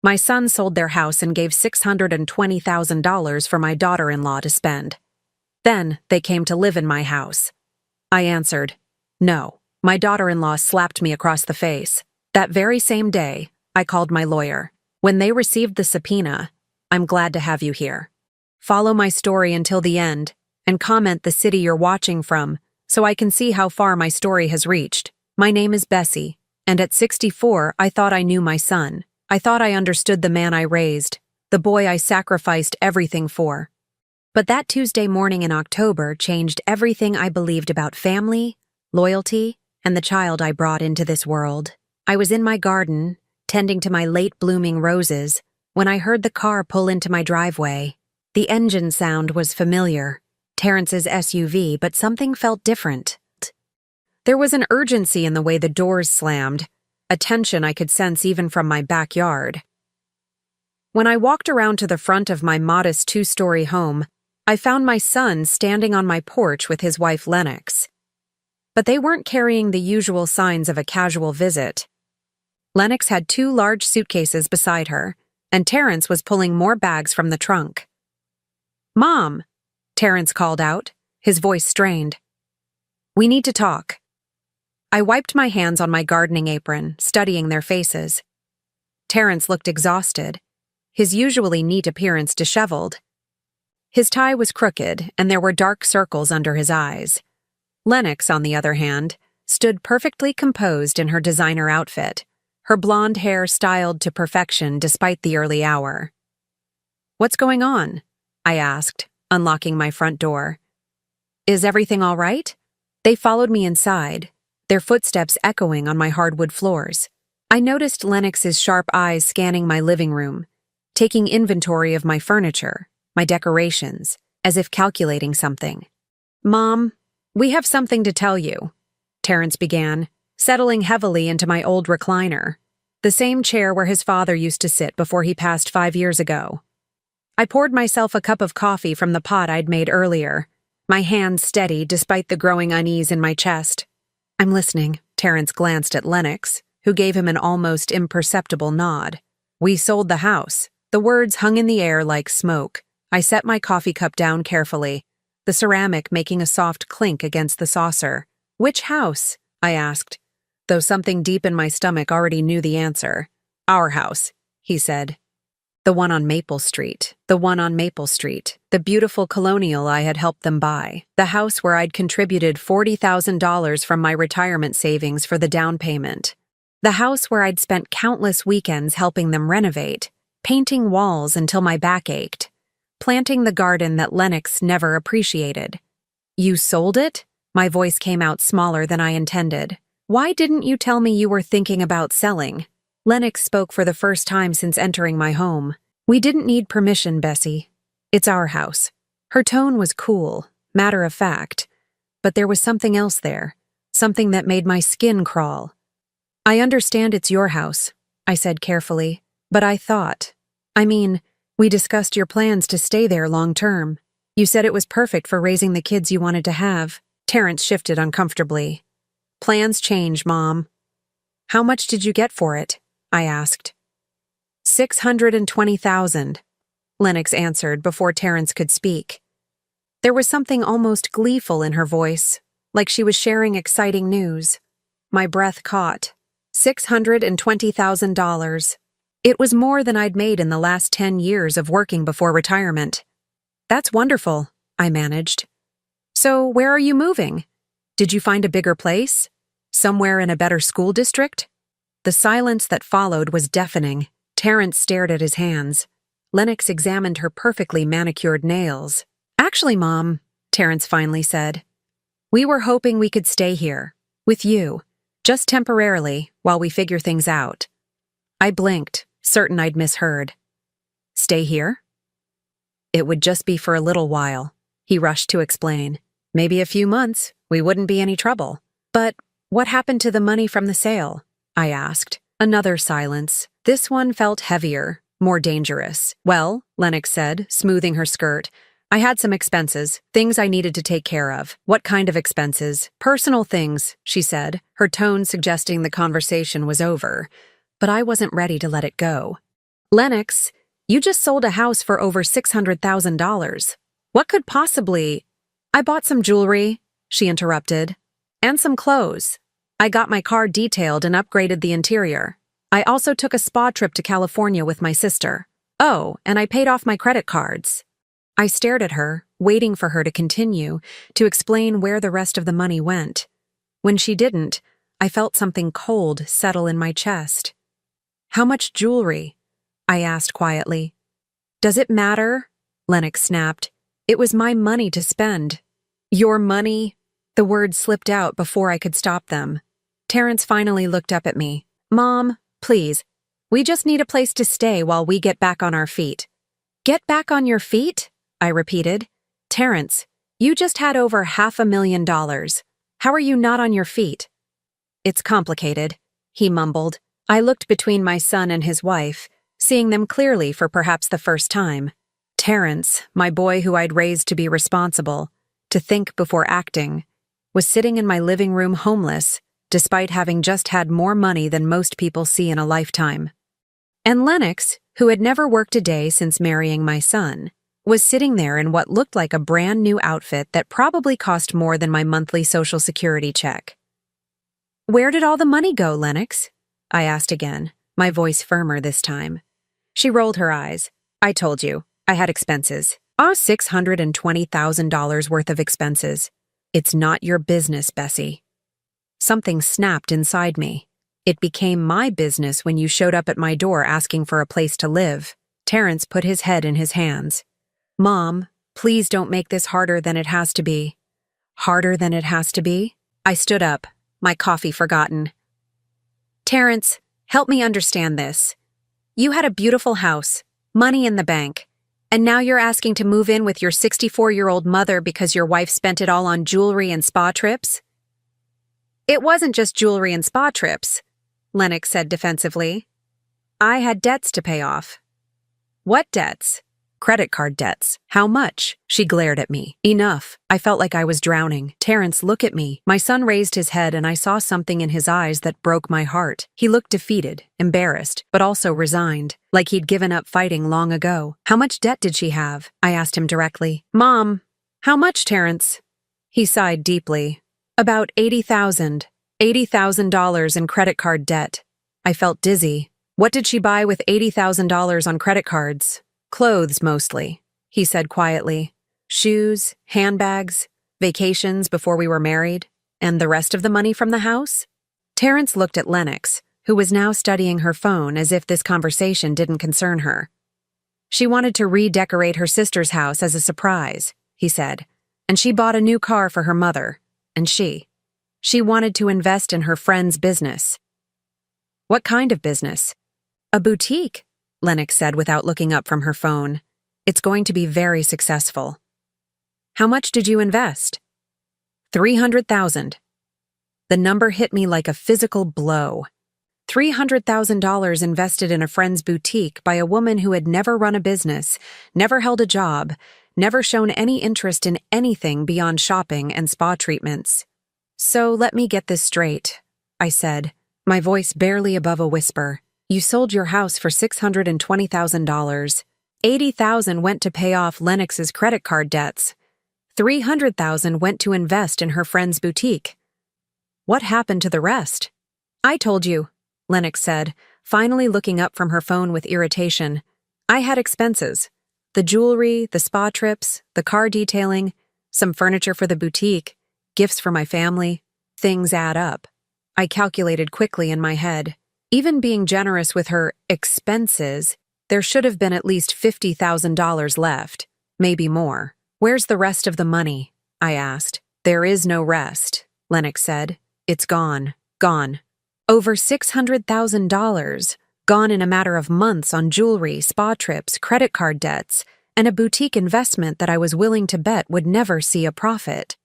My son sold their house and gave $620,000 for my daughter-in-law to spend. Then they came to live in my house. I answered, "No." My daughter-in-law slapped me across the face. That very same day, I called my lawyer. When they received the subpoena, "I'm glad to have you here. Follow my story until the end, and comment the city you're watching from, so I can see how far my story has reached. My name is Bessie, and at 64, I thought I knew my son. I thought I understood the man I raised, the boy I sacrificed everything for. But that Tuesday morning in October changed everything I believed about family, loyalty, and the child I brought into this world. I was in my garden, tending to my late-blooming roses, when I heard the car pull into my driveway. The engine sound was familiar, Terrence's SUV, but something felt different. There was an urgency in the way the doors slammed, a tension I could sense even from my backyard. When I walked around to the front of my modest two-story home, I found my son standing on my porch with his wife Lennox. But they weren't carrying the usual signs of a casual visit. Lennox had 2 large suitcases beside her, and Terrence was pulling more bags from the trunk. "Mom," Terrence called out, his voice strained. "We need to talk." I wiped my hands on my gardening apron, studying their faces. Terrence looked exhausted, his usually neat appearance disheveled. His tie was crooked, and there were dark circles under his eyes. Lennox, on the other hand, stood perfectly composed in her designer outfit, her blonde hair styled to perfection despite the early hour. "What's going on?" I asked, unlocking my front door. "Is everything all right?" They followed me inside, their footsteps echoing on my hardwood floors. I noticed Lennox's sharp eyes scanning my living room, taking inventory of my furniture, my decorations, as if calculating something. "Mom, we have something to tell you," Terrence began, settling heavily into my old recliner, the same chair where his father used to sit before he passed 5 years ago. I poured myself a cup of coffee from the pot I'd made earlier, my hands steady despite the growing unease in my chest. "I'm listening." Terrence glanced at Lennox, who gave him an almost imperceptible nod. "We sold the house." The words hung in the air like smoke. I set my coffee cup down carefully, the ceramic making a soft clink against the saucer. "Which house?" I asked, though something deep in my stomach already knew the answer. "Our house," he said. "The one on Maple Street. The one on Maple Street. The beautiful colonial I had helped them buy. The house where I'd contributed $40,000 from my retirement savings for the down payment. The house where I'd spent countless weekends helping them renovate, painting walls until my back ached, planting the garden that Lennox never appreciated." "You sold it?" My voice came out smaller than I intended. "Why didn't you tell me you were thinking about selling?" Lennox spoke for the first time since entering my home. "We didn't need permission, Bessie. It's our house." Her tone was cool, matter of fact, but there was something else there, something that made my skin crawl. "I understand it's your house," I said carefully, "but we discussed your plans to stay there long term. You said it was perfect for raising the kids you wanted to have." Terrence shifted uncomfortably. "Plans change, Mom." "How much did you get for it?" I asked. $620,000, Lennox answered before Terrence could speak. There was something almost gleeful in her voice, like she was sharing exciting news. My breath caught. $620,000. It was more than I'd made in the last 10 years of working before retirement. "That's wonderful," I managed. "So where are you moving? Did you find a bigger place? Somewhere in a better school district?" The silence that followed was deafening. Terrence stared at his hands. Lennox examined her perfectly manicured nails. "Actually, Mom," Terrence finally said, "we were hoping we could stay here, with you, just temporarily, while we figure things out." I blinked, certain I'd misheard. "Stay here?" "It would just be for a little while," he rushed to explain. "Maybe a few months, we wouldn't be any trouble." "But what happened to the money from the sale?" I asked. Another silence. This one felt heavier, more dangerous. "Well," Lennox said, smoothing her skirt, "I had some expenses, things I needed to take care of." "What kind of expenses?" "Personal things," she said, her tone suggesting the conversation was over. But I wasn't ready to let it go. Lennox, you just sold a house for over $600,000. What could possibly— I bought some jewelry, she interrupted, and some clothes. I got my car detailed and upgraded the interior. I also took a spa trip to California with my sister. Oh, and I paid off my credit cards. I stared at her, waiting for her to continue, to explain where the rest of the money went. When she didn't, I felt something cold settle in my chest. How much jewelry? I asked quietly. Does it matter? Lennox snapped. It was my money to spend. Your money? The words slipped out before I could stop them. Terrence finally looked up at me. Mom, please. We just need a place to stay while we get back on our feet. Get back on your feet? I repeated. Terrence, you just had over $500,000. How are you not on your feet? It's complicated, he mumbled. I looked between my son and his wife, seeing them clearly for perhaps the first time. Terrence, my boy who I'd raised to be responsible, to think before acting, was sitting in my living room homeless, despite having just had more money than most people see in a lifetime. And Lennox, who had never worked a day since marrying my son, was sitting there in what looked like a brand new outfit that probably cost more than my monthly Social Security check. Where did all the money go, Lennox? I asked again, my voice firmer this time. She rolled her eyes. I told you, I had expenses. $620,000 worth of expenses. It's not your business, Bessie. Something snapped inside me. It became my business when you showed up at my door asking for a place to live. Terrence put his head in his hands. Mom, please don't make this harder than it has to be. Harder than it has to be? I stood up, my coffee forgotten. Terrence, help me understand this. You had a beautiful house, money in the bank, and now you're asking to move in with your 64-year-old mother because your wife spent it all on jewelry and spa trips? It wasn't just jewelry and spa trips, Lennox said defensively. I had debts to pay off. What debts? Credit card debts. How much? She glared at me. Enough. I felt like I was drowning. Terrence, look at me. My son raised his head and I saw something in his eyes that broke my heart. He looked defeated, embarrassed, but also resigned, like he'd given up fighting long ago. How much debt did she have? I asked him directly. Mom, how much, Terrence? He sighed deeply. About $80,000. $80,000 in credit card debt. I felt dizzy. What did she buy with $80,000 on credit cards? Clothes, mostly, he said quietly. Shoes, handbags, vacations before we were married, and the rest of the money from the house? Terrence looked at Lennox, who was now studying her phone as if this conversation didn't concern her. She wanted to redecorate her sister's house as a surprise, he said, and she bought a new car for her mother, and she wanted to invest in her friend's business. What kind of business? A boutique, Lennox said without looking up from her phone. It's going to be very successful. How much did you invest? $300,000. The number hit me like a physical blow. $300,000 invested in a friend's boutique by a woman who had never run a business, never held a job, never shown any interest in anything beyond shopping and spa treatments. So let me get this straight, I said, my voice barely above a whisper. You sold your house for $620,000. $80,000 went to pay off Lennox's credit card debts. $300,000 went to invest in her friend's boutique. What happened to the rest? I told you, Lennox said, finally looking up from her phone with irritation. I had expenses. The jewelry, the spa trips, the car detailing, some furniture for the boutique, gifts for my family. Things add up. I calculated quickly in my head. Even being generous with her expenses, there should have been at least $50,000 left, maybe more. Where's the rest of the money? I asked. There is no rest, Lennox said. It's gone. Gone. Over $600,000. Gone in a matter of months on jewelry, spa trips, credit card debts, and a boutique investment that I was willing to bet would never see a profit.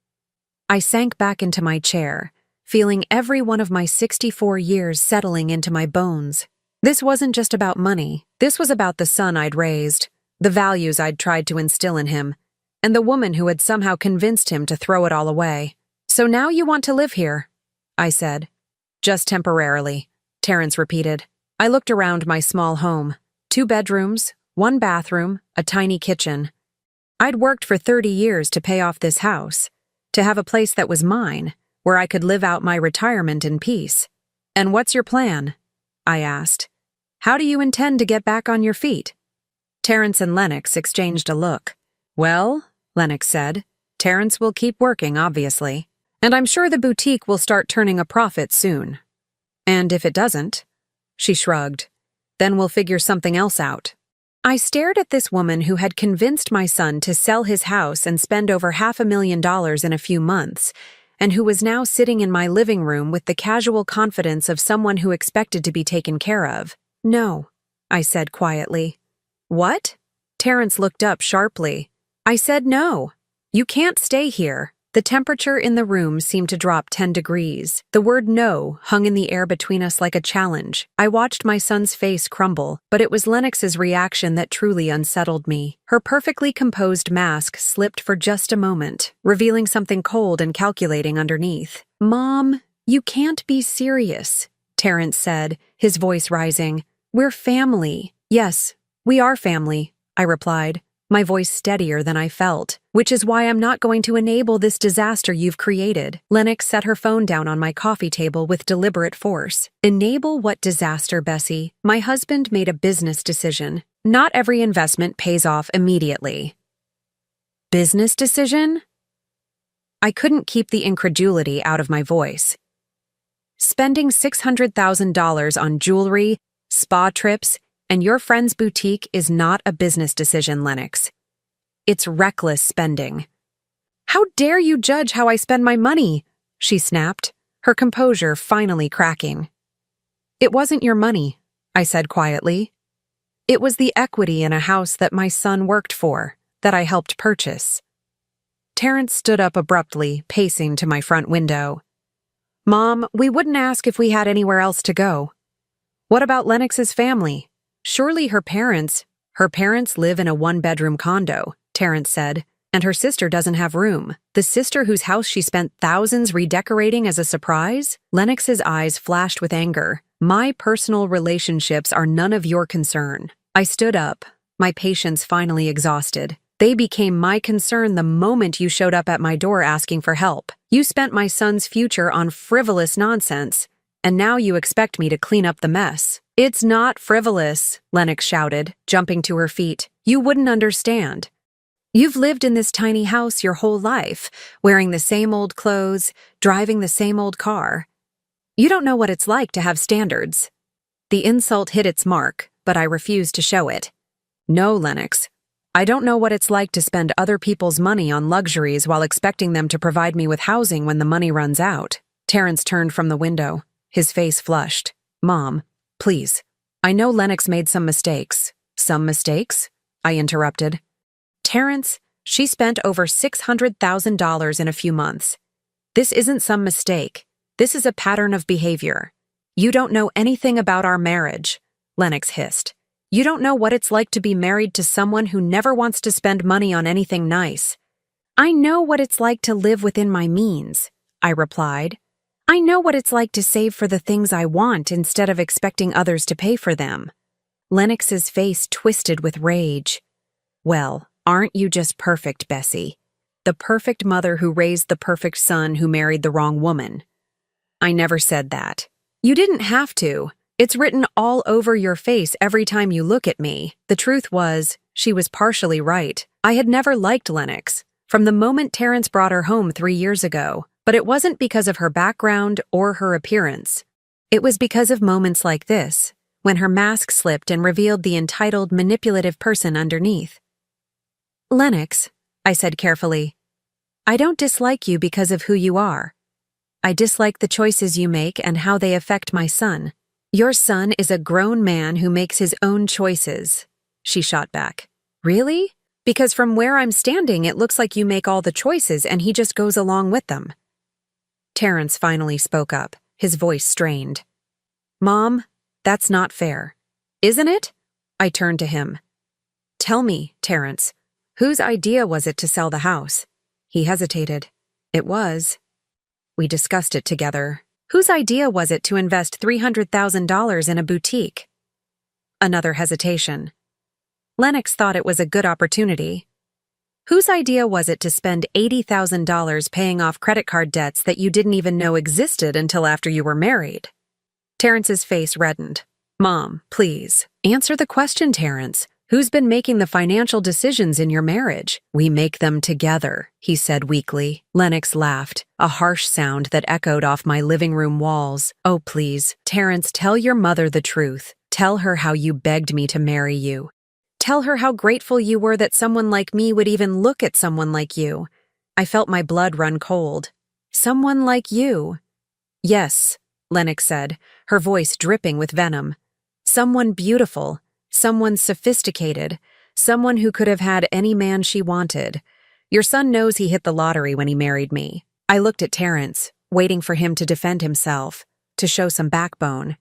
I sank back into my chair, feeling every one of my 64 years settling into my bones. This wasn't just about money. This was about the son I'd raised, the values I'd tried to instill in him, and the woman who had somehow convinced him to throw it all away. So now you want to live here, I said. Just temporarily, Terrence repeated. I looked around my small home. 2 bedrooms, 1 bathroom, a tiny kitchen. I'd worked for 30 years to pay off this house, to have a place that was mine, where I could live out my retirement in peace. And what's your plan? I asked. How do you intend to get back on your feet? Terrence and Lennox exchanged a look. Well, Lennox said, Terrence will keep working, obviously. And I'm sure the boutique will start turning a profit soon. And if it doesn't, she shrugged, then we'll figure something else out. I stared at this woman who had convinced my son to sell his house and spend over $500,000 in a few months, and who was now sitting in my living room with the casual confidence of someone who expected to be taken care of. No, I said quietly. What? Terrence looked up sharply. I said no. You can't stay here. The temperature in the room seemed to drop 10 degrees. The word no hung in the air between us like a challenge. I watched my son's face crumble, but it was Lennox's reaction that truly unsettled me. Her perfectly composed mask slipped for just a moment, revealing something cold and calculating underneath. Mom, you can't be serious, Terrence said, his voice rising. We're family. Yes, we are family, I replied, my voice steadier than I felt. Which is why I'm not going to enable this disaster you've created. Lennox set her phone down on my coffee table with deliberate force. Enable what disaster, Bessie? My husband made a business decision. Not every investment pays off immediately. Business decision? I couldn't keep the incredulity out of my voice. Spending $600,000 on jewelry, spa trips, and your friend's boutique is not a business decision, Lennox. It's reckless spending. How dare you judge how I spend my money? She snapped, her composure finally cracking. It wasn't your money, I said quietly. It was the equity in a house that my son worked for, that I helped purchase. Terrence stood up abruptly, pacing to my front window. Mom, we wouldn't ask if we had anywhere else to go. What about Lennox's family? Surely her parents live in a 1-bedroom condo, Terrence said, and her sister doesn't have room. The sister whose house she spent thousands redecorating as a surprise? Lennox's eyes flashed with anger. My personal relationships are none of your concern. I stood up, my patience finally exhausted. They became my concern the moment you showed up at my door asking for help. You spent my son's future on frivolous nonsense, and now you expect me to clean up the mess. It's not frivolous, Lennox shouted, jumping to her feet. You wouldn't understand. You've lived in this tiny house your whole life, wearing the same old clothes, driving the same old car. You don't know what it's like to have standards. The insult hit its mark, but I refused to show it. No, Lennox. I don't know what it's like to spend other people's money on luxuries while expecting them to provide me with housing when the money runs out. Terrence turned from the window, his face flushed. Mom, please. I know Lennox made some mistakes. Some mistakes? I interrupted. Terrence, she spent over $600,000 in a few months. This isn't some mistake. This is a pattern of behavior. You don't know anything about our marriage, Lennox hissed. You don't know what it's like to be married to someone who never wants to spend money on anything nice. I know what it's like to live within my means, I replied. I know what it's like to save for the things I want instead of expecting others to pay for them. Lennox's face twisted with rage. Well, aren't you just perfect, Bessie? The perfect mother who raised the perfect son who married the wrong woman. I never said that. You didn't have to. It's written all over your face every time you look at me. The truth was, she was partially right. I had never liked Lennox, from the moment Terrence brought her home 3 years ago. But it wasn't because of her background or her appearance. It was because of moments like this, when her mask slipped and revealed the entitled, manipulative person underneath. Lennox, I said carefully, I don't dislike you because of who you are. I dislike the choices you make and how they affect my son. Your son is a grown man who makes his own choices, she shot back. Really? Because from where I'm standing, it looks like you make all the choices and he just goes along with them. Terrence finally spoke up, his voice strained. Mom, that's not fair. Isn't it? I turned to him. Tell me, Terrence, whose idea was it to sell the house? He hesitated. It was. We discussed it together. Whose idea was it to invest $300,000 in a boutique? Another hesitation. Lennox thought it was a good opportunity. Whose idea was it to spend $80,000 paying off credit card debts that you didn't even know existed until after you were married? Terrence's face reddened. Mom, please. Answer the question, Terrence. Who's been making the financial decisions in your marriage? We make them together, he said weakly. Lennox laughed, a harsh sound that echoed off my living room walls. Oh, please. Terrence, tell your mother the truth. Tell her how you begged me to marry you. Tell her how grateful you were that someone like me would even look at someone like you. I felt my blood run cold. Someone like you. Yes, Lennox said, her voice dripping with venom. Someone beautiful, someone sophisticated, someone who could have had any man she wanted. Your son knows he hit the lottery when he married me. I looked at Terrence, waiting for him to defend himself, to show some backbone.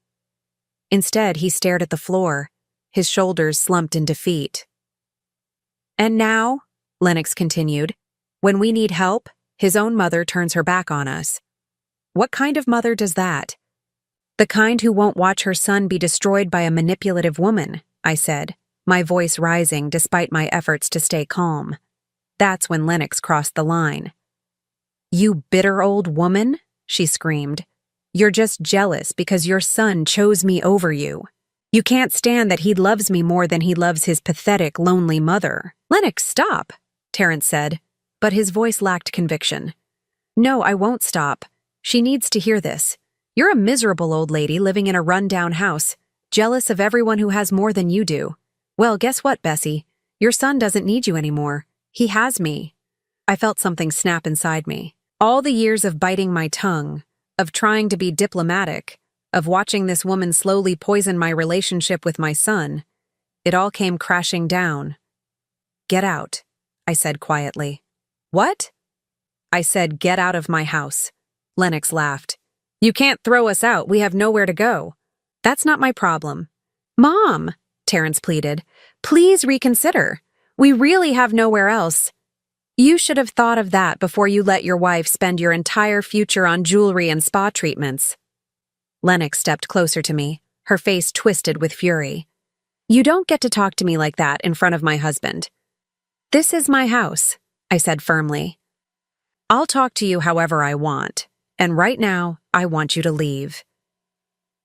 Instead, he stared at the floor, his shoulders slumped in defeat. And now, Lennox continued, when we need help, his own mother turns her back on us. What kind of mother does that? The kind who won't watch her son be destroyed by a manipulative woman, I said, my voice rising despite my efforts to stay calm. That's when Lennox crossed the line. You bitter old woman, she screamed. You're just jealous because your son chose me over you. You can't stand that he loves me more than he loves his pathetic, lonely mother. Lennox, stop, Terrence said, but his voice lacked conviction. No, I won't stop. She needs to hear this. You're a miserable old lady living in a run-down house, jealous of everyone who has more than you do. Well, guess what, Bessie? Your son doesn't need you anymore. He has me. I felt something snap inside me. All the years of biting my tongue, of trying to be diplomatic, of watching this woman slowly poison my relationship with my son, it all came crashing down. Get out, I said quietly. What? I said, get out of my house. Lennox laughed. You can't throw us out. We have nowhere to go. That's not my problem. Mom, Terrence pleaded, please reconsider. We really have nowhere else. You should have thought of that before you let your wife spend your entire future on jewelry and spa treatments. Lennox stepped closer to me, her face twisted with fury. You don't get to talk to me like that in front of my husband. This is my house, I said firmly. I'll talk to you however I want, and right now, I want you to leave.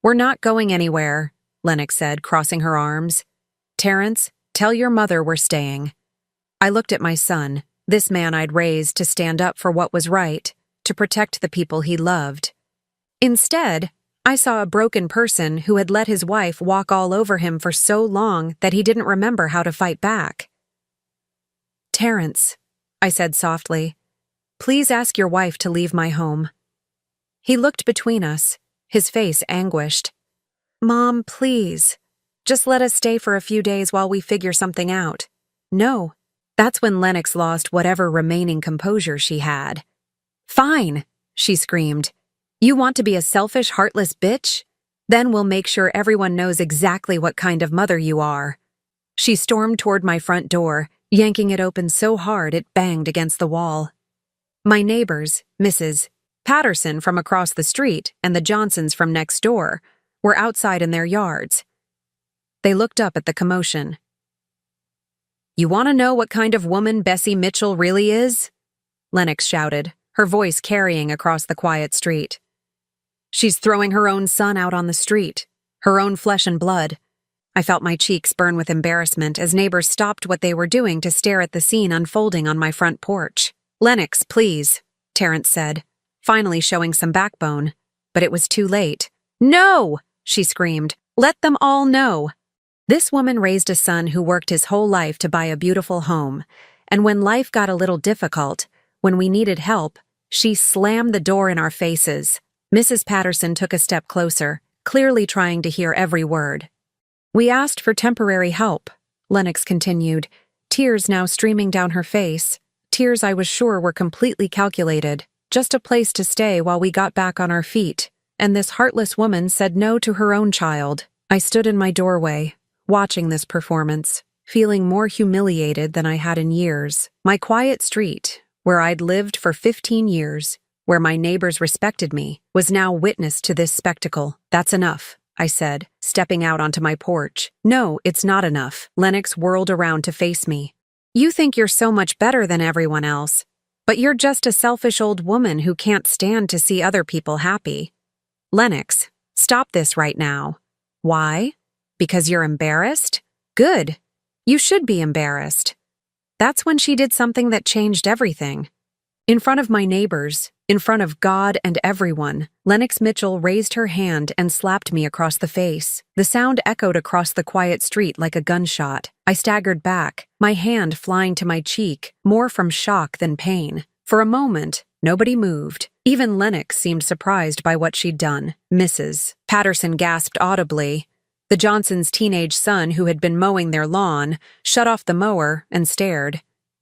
We're not going anywhere, Lennox said, crossing her arms. Terrence, tell your mother we're staying. I looked at my son, this man I'd raised to stand up for what was right, to protect the people he loved. Instead, I saw a broken person who had let his wife walk all over him for so long that he didn't remember how to fight back. Terrence, I said softly, please ask your wife to leave my home. He looked between us, his face anguished. Mom, please. Just let us stay for a few days while we figure something out. No. That's when Lennox lost whatever remaining composure she had. Fine, she screamed. You want to be a selfish, heartless bitch? Then we'll make sure everyone knows exactly what kind of mother you are. She stormed toward my front door, yanking it open so hard it banged against the wall. My neighbors, Mrs. Patterson from across the street and the Johnsons from next door, were outside in their yards. They looked up at the commotion. You want to know what kind of woman Bessie Mitchell really is? Lennox shouted, her voice carrying across the quiet street. She's throwing her own son out on the street, her own flesh and blood. I felt my cheeks burn with embarrassment as neighbors stopped what they were doing to stare at the scene unfolding on my front porch. Lennox, please, Terrence said, finally showing some backbone. But it was too late. No, she screamed. Let them all know. This woman raised a son who worked his whole life to buy a beautiful home, and when life got a little difficult, when we needed help, she slammed the door in our faces. Mrs. Patterson took a step closer, clearly trying to hear every word. We asked for temporary help, Lennox continued, tears now streaming down her face, tears I was sure were completely calculated, just a place to stay while we got back on our feet, and this heartless woman said no to her own child. I stood in my doorway, watching this performance, feeling more humiliated than I had in years. My quiet street, where I'd lived for 15 years, where my neighbors respected me, was now witness to this spectacle. That's enough, I said, stepping out onto my porch. No, it's not enough. Lennox whirled around to face me. You think you're so much better than everyone else, but you're just a selfish old woman who can't stand to see other people happy. Lennox, stop this right now. Why? Because you're embarrassed? Good. You should be embarrassed. That's when she did something that changed everything. In front of my neighbors, in front of God and everyone, Lennox Mitchell raised her hand and slapped me across the face. The sound echoed across the quiet street like a gunshot. I staggered back, my hand flying to my cheek, more from shock than pain. For a moment, nobody moved. Even Lennox seemed surprised by what she'd done. Mrs. Patterson gasped audibly. The Johnsons' teenage son, who had been mowing their lawn, shut off the mower and stared.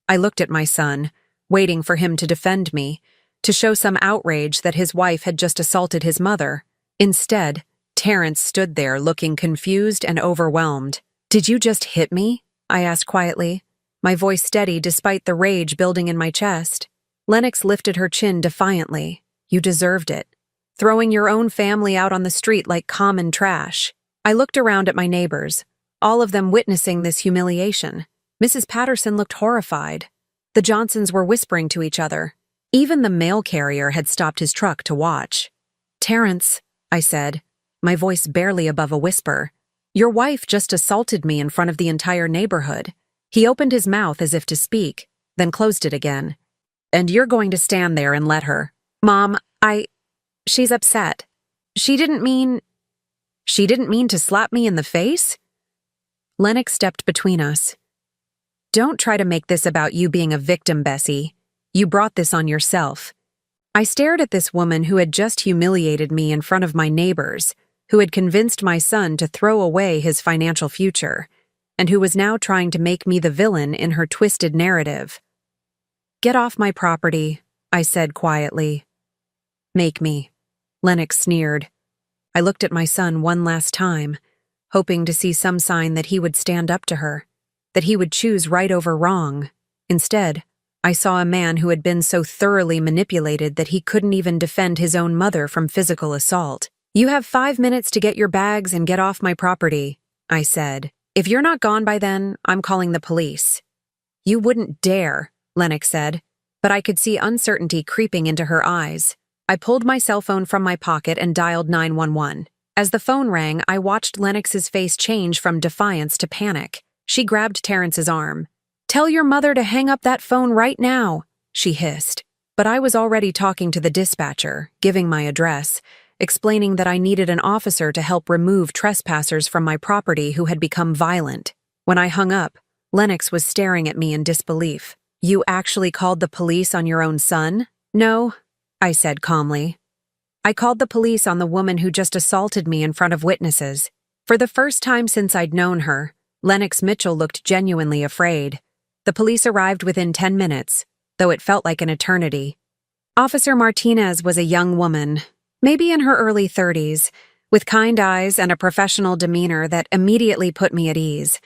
I looked at my son, waiting for him to defend me, to show some outrage that his wife had just assaulted his mother. Instead, Terrence stood there looking confused and overwhelmed. "Did you just hit me?" I asked quietly, my voice steady despite the rage building in my chest. Lennox lifted her chin defiantly. "You deserved it. Throwing your own family out on the street like common trash." I looked around at my neighbors, all of them witnessing this humiliation. Mrs. Patterson looked horrified. The Johnsons were whispering to each other. Even the mail carrier had stopped his truck to watch. "Terrence," I said, my voice barely above a whisper, "your wife just assaulted me in front of the entire neighborhood." He opened his mouth as if to speak, then closed it again. "And you're going to stand there and let her." "Mom, she's upset. She didn't mean to slap me in the face?" Lennox stepped between us. "Don't try to make this about you being a victim, Bessie. You brought this on yourself." I stared at this woman who had just humiliated me in front of my neighbors, who had convinced my son to throw away his financial future, and who was now trying to make me the villain in her twisted narrative. "Get off my property," I said quietly. "Make me," Lennox sneered. I looked at my son one last time, hoping to see some sign that he would stand up to her, that he would choose right over wrong. Instead, I saw a man who had been so thoroughly manipulated that he couldn't even defend his own mother from physical assault. "You have 5 minutes to get your bags and get off my property," I said. "If you're not gone by then, I'm calling the police." "You wouldn't dare," Lennox said, but I could see uncertainty creeping into her eyes. I pulled my cell phone from my pocket and dialed 911. As the phone rang, I watched Lennox's face change from defiance to panic. She grabbed Terrence's arm. "Tell your mother to hang up that phone right now," she hissed. But I was already talking to the dispatcher, giving my address, explaining that I needed an officer to help remove trespassers from my property who had become violent. When I hung up, Lennox was staring at me in disbelief. "You actually called the police on your own son?" "No," I said calmly. "I called the police on the woman who just assaulted me in front of witnesses." For the first time since I'd known her, Lennox Mitchell looked genuinely afraid. The police arrived within 10 minutes, though it felt like an eternity. Officer Martinez was a young woman, maybe in her early 30s, with kind eyes and a professional demeanor that immediately put me at ease.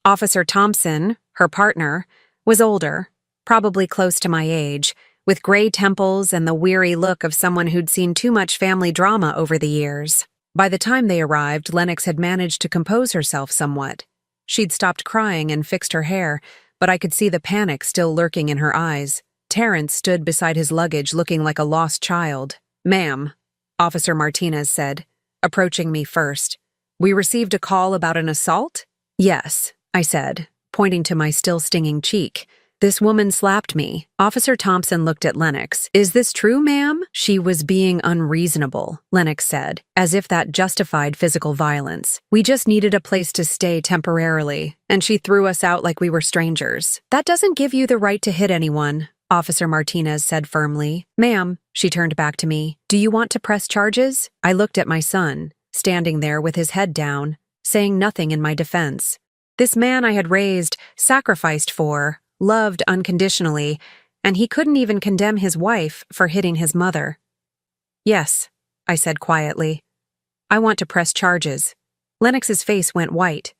Officer Thompson, her partner, was older, probably close to my age, with gray temples and the weary look of someone who'd seen too much family drama over the years. By the time they arrived, Lennox had managed to compose herself somewhat. She'd stopped crying and fixed her hair, but I could see the panic still lurking in her eyes. Terrence stood beside his luggage looking like a lost child. "Ma'am," Officer Martinez said, approaching me first. "We received a call about an assault?" "Yes," I said, pointing to my still stinging cheek. "This woman slapped me." Officer Thompson looked at Lennox. "Is this true, ma'am?" "She was being unreasonable," Lennox said, as if that justified physical violence. "We just needed a place to stay temporarily, and she threw us out like we were strangers." "That doesn't give you the right to hit anyone," Officer Martinez said firmly. "Ma'am," she turned back to me, "do you want to press charges?" I looked at my son, standing there with his head down, saying nothing in my defense. This man I had raised, sacrificed for, loved unconditionally, and he couldn't even condemn his wife for hitting his mother. "Yes," I said quietly. "I want to press charges." Lennox's face went white.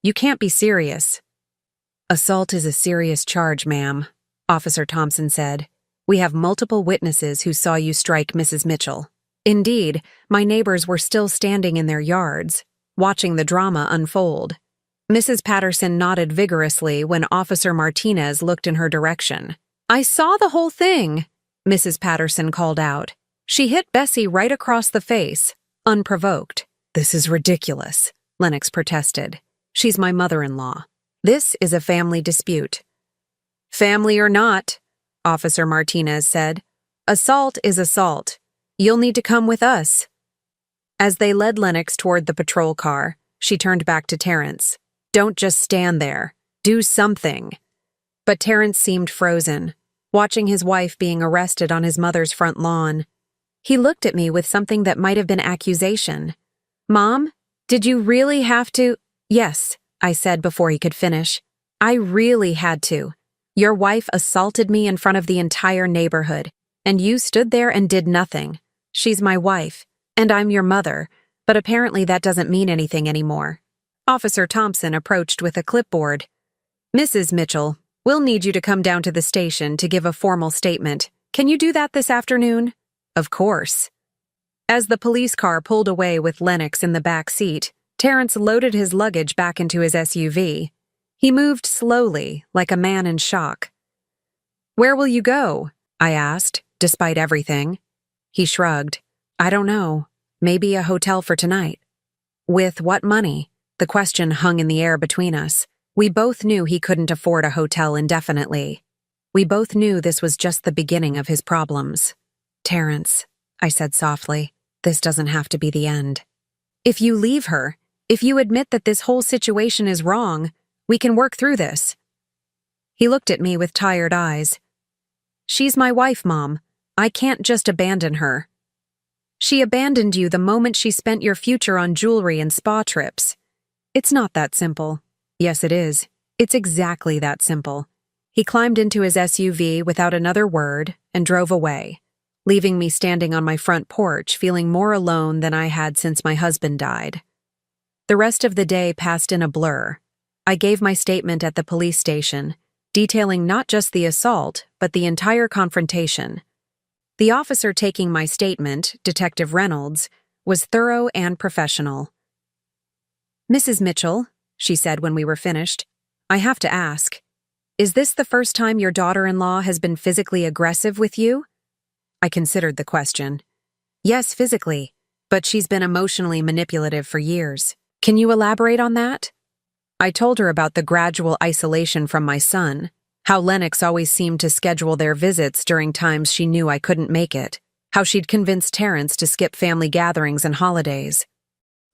"You can't be serious." "Assault is a serious charge, ma'am," Officer Thompson said. "We have multiple witnesses who saw you strike Mrs. Mitchell." Indeed, my neighbors were still standing in their yards, watching the drama unfold. Mrs. Patterson nodded vigorously when Officer Martinez looked in her direction. "I saw the whole thing," Mrs. Patterson called out. She hit Bessie right across the face, unprovoked. "This is ridiculous," Lennox protested. "She's my mother-in-law. This is a family dispute." "Family or not," Officer Martinez said, "assault is assault. You'll need to come with us." As they led Lennox toward the patrol car, she turned back to Terrence. "Don't just stand there. Do something." But Terrence seemed frozen, watching his wife being arrested on his mother's front lawn. He looked at me with something that might have been accusation. "Mom, did you really have to?" "Yes," I said before he could finish. "I really had to. Your wife assaulted me in front of the entire neighborhood, and you stood there and did nothing. She's my wife, and I'm your mother, but apparently that doesn't mean anything anymore." Officer Thompson approached with a clipboard. "Mrs. Mitchell, we'll need you to come down to the station to give a formal statement. Can you do that this afternoon?" "Of course." As the police car pulled away with Lennox in the back seat, Terrence loaded his luggage back into his SUV. He moved slowly, like a man in shock. "Where will you go?" I asked, despite everything. He shrugged. "I don't know. Maybe a hotel for tonight." "With what money?" The question hung in the air between us. We both knew he couldn't afford a hotel indefinitely. We both knew this was just the beginning of his problems. "Terrence," I said softly, "this doesn't have to be the end. If you leave her, if you admit that this whole situation is wrong, we can work through this." He looked at me with tired eyes. "She's my wife, Mom. I can't just abandon her." "She abandoned you the moment she spent your future on jewelry and spa trips." "It's not that simple." "Yes, it is. It's exactly that simple." He climbed into his SUV without another word and drove away, leaving me standing on my front porch feeling more alone than I had since my husband died. The rest of the day passed in a blur. I gave my statement at the police station, detailing not just the assault, but the entire confrontation. The officer taking my statement, Detective Reynolds, was thorough and professional. "Mrs. Mitchell," she said when we were finished, "I have to ask, is this the first time your daughter-in-law has been physically aggressive with you?" I considered the question. "Yes, physically, but she's been emotionally manipulative for years. Can you elaborate on that?" I told her about the gradual isolation from my son, how Lennox always seemed to schedule their visits during times she knew I couldn't make it, how she'd convinced Terrence to skip family gatherings and holidays.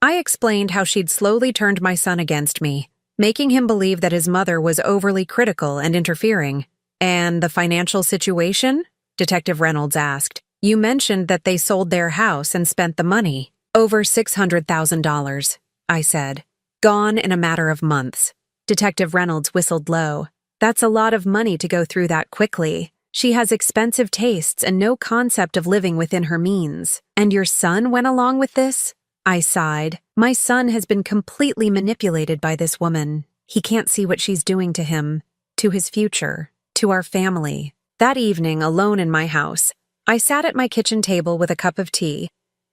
I explained how she'd slowly turned my son against me, making him believe that his mother was overly critical and interfering. "And the financial situation?" Detective Reynolds asked. "You mentioned that they sold their house and spent the money." "Over $600,000, I said. "Gone in a matter of months." Detective Reynolds whistled low. "That's a lot of money to go through that quickly. She has expensive tastes and no concept of living within her means. And your son went along with this?" I sighed. "My son has been completely manipulated by this woman. He can't see what she's doing to him, to his future, to our family." That evening, alone in my house, I sat at my kitchen table with a cup of tea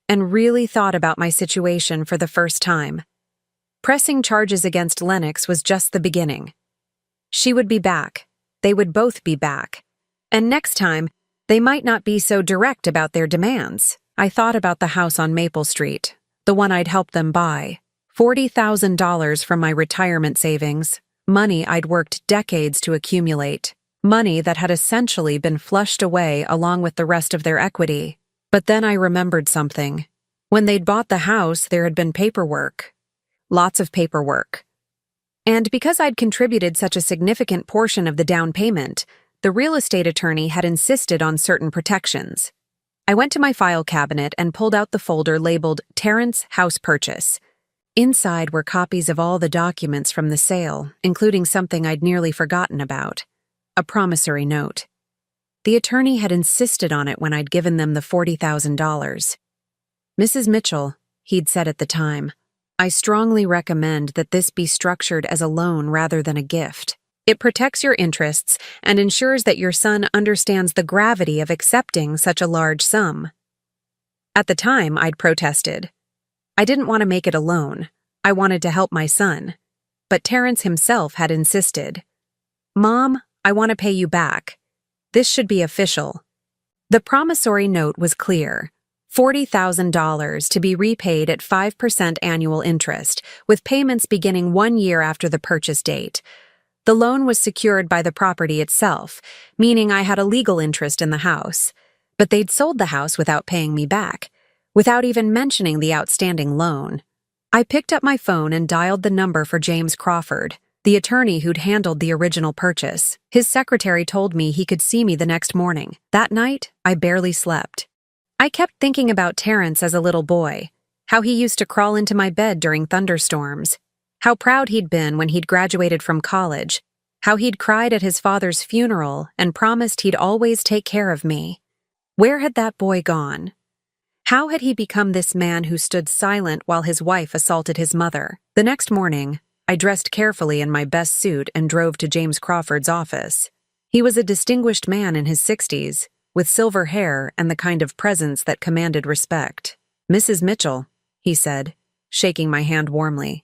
and really thought about my situation for the first time. Pressing charges against Lennox was just the beginning. She would be back. They would both be back. And next time, they might not be so direct about their demands. I thought about the house on Maple Street, the one I'd helped them buy. $40,000 from my retirement savings, money I'd worked decades to accumulate, money that had essentially been flushed away along with the rest of their equity. But then I remembered something. When they'd bought the house, there had been paperwork. Lots of paperwork. And because I'd contributed such a significant portion of the down payment, the real estate attorney had insisted on certain protections. I went to my file cabinet and pulled out the folder labeled Terrence House Purchase. Inside were copies of all the documents from the sale, including something I'd nearly forgotten about, a promissory note. The attorney had insisted on it when I'd given them the $40,000. "Mrs. Mitchell," he'd said at the time, "I strongly recommend that this be structured as a loan rather than a gift. It protects your interests and ensures that your son understands the gravity of accepting such a large sum." At the time, I'd protested. I didn't want to make it alone. I wanted to help my son. But Terrence himself had insisted. Mom, I want to pay you back. This should be official. The promissory note was clear. $40,000 to be repaid at 5% annual interest, with payments beginning 1 year after the purchase date. The loan was secured by the property itself, meaning I had a legal interest in the house. But they'd sold the house without paying me back, without even mentioning the outstanding loan. I picked up my phone and dialed the number for James Crawford, the attorney who'd handled the original purchase. His secretary told me he could see me the next morning. That night, I barely slept. I kept thinking about Terrence as a little boy, how he used to crawl into my bed during thunderstorms, how proud he'd been when he'd graduated from college, how he'd cried at his father's funeral and promised he'd always take care of me. Where had that boy gone? How had he become this man who stood silent while his wife assaulted his mother? The next morning, I dressed carefully in my best suit and drove to James Crawford's office. He was a distinguished man in his 60s, with silver hair and the kind of presence that commanded respect. Mrs. Mitchell, he said, shaking my hand warmly.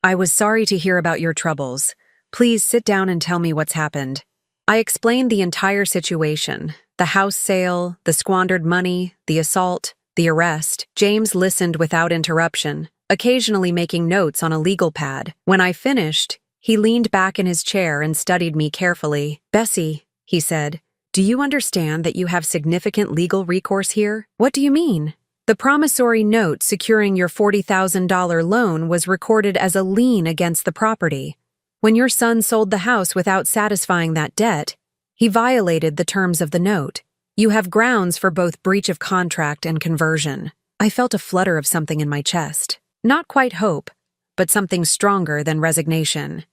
I was sorry to hear about your troubles. Please sit down and tell me what's happened. I explained the entire situation, the house sale, the squandered money, the assault, the arrest. James listened without interruption, occasionally making notes on a legal pad. When I finished, he leaned back in his chair and studied me carefully. Bessie, he said, do you understand that you have significant legal recourse here? What do you mean? The promissory note securing your $40,000 loan was recorded as a lien against the property. When your son sold the house without satisfying that debt, he violated the terms of the note. You have grounds for both breach of contract and conversion. I felt a flutter of something in my chest. Not quite hope, but something stronger than resignation.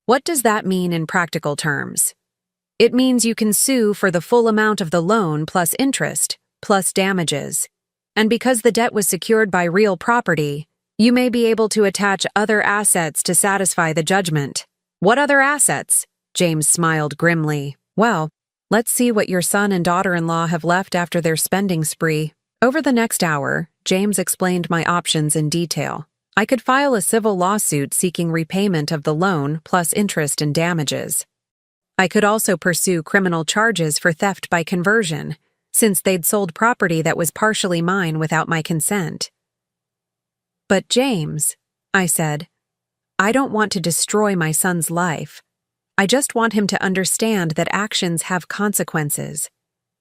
What does that mean in practical terms? It means you can sue for the full amount of the loan plus interest, plus damages. And because the debt was secured by real property, you may be able to attach other assets to satisfy the judgment. What other assets? James smiled grimly. Well, let's see what your son and daughter-in-law have left after their spending spree. Over the next hour, James explained my options in detail. I could file a civil lawsuit seeking repayment of the loan plus interest and damages. I could also pursue criminal charges for theft by conversion, since they'd sold property that was partially mine without my consent. But James, I said, I don't want to destroy my son's life. I just want him to understand that actions have consequences.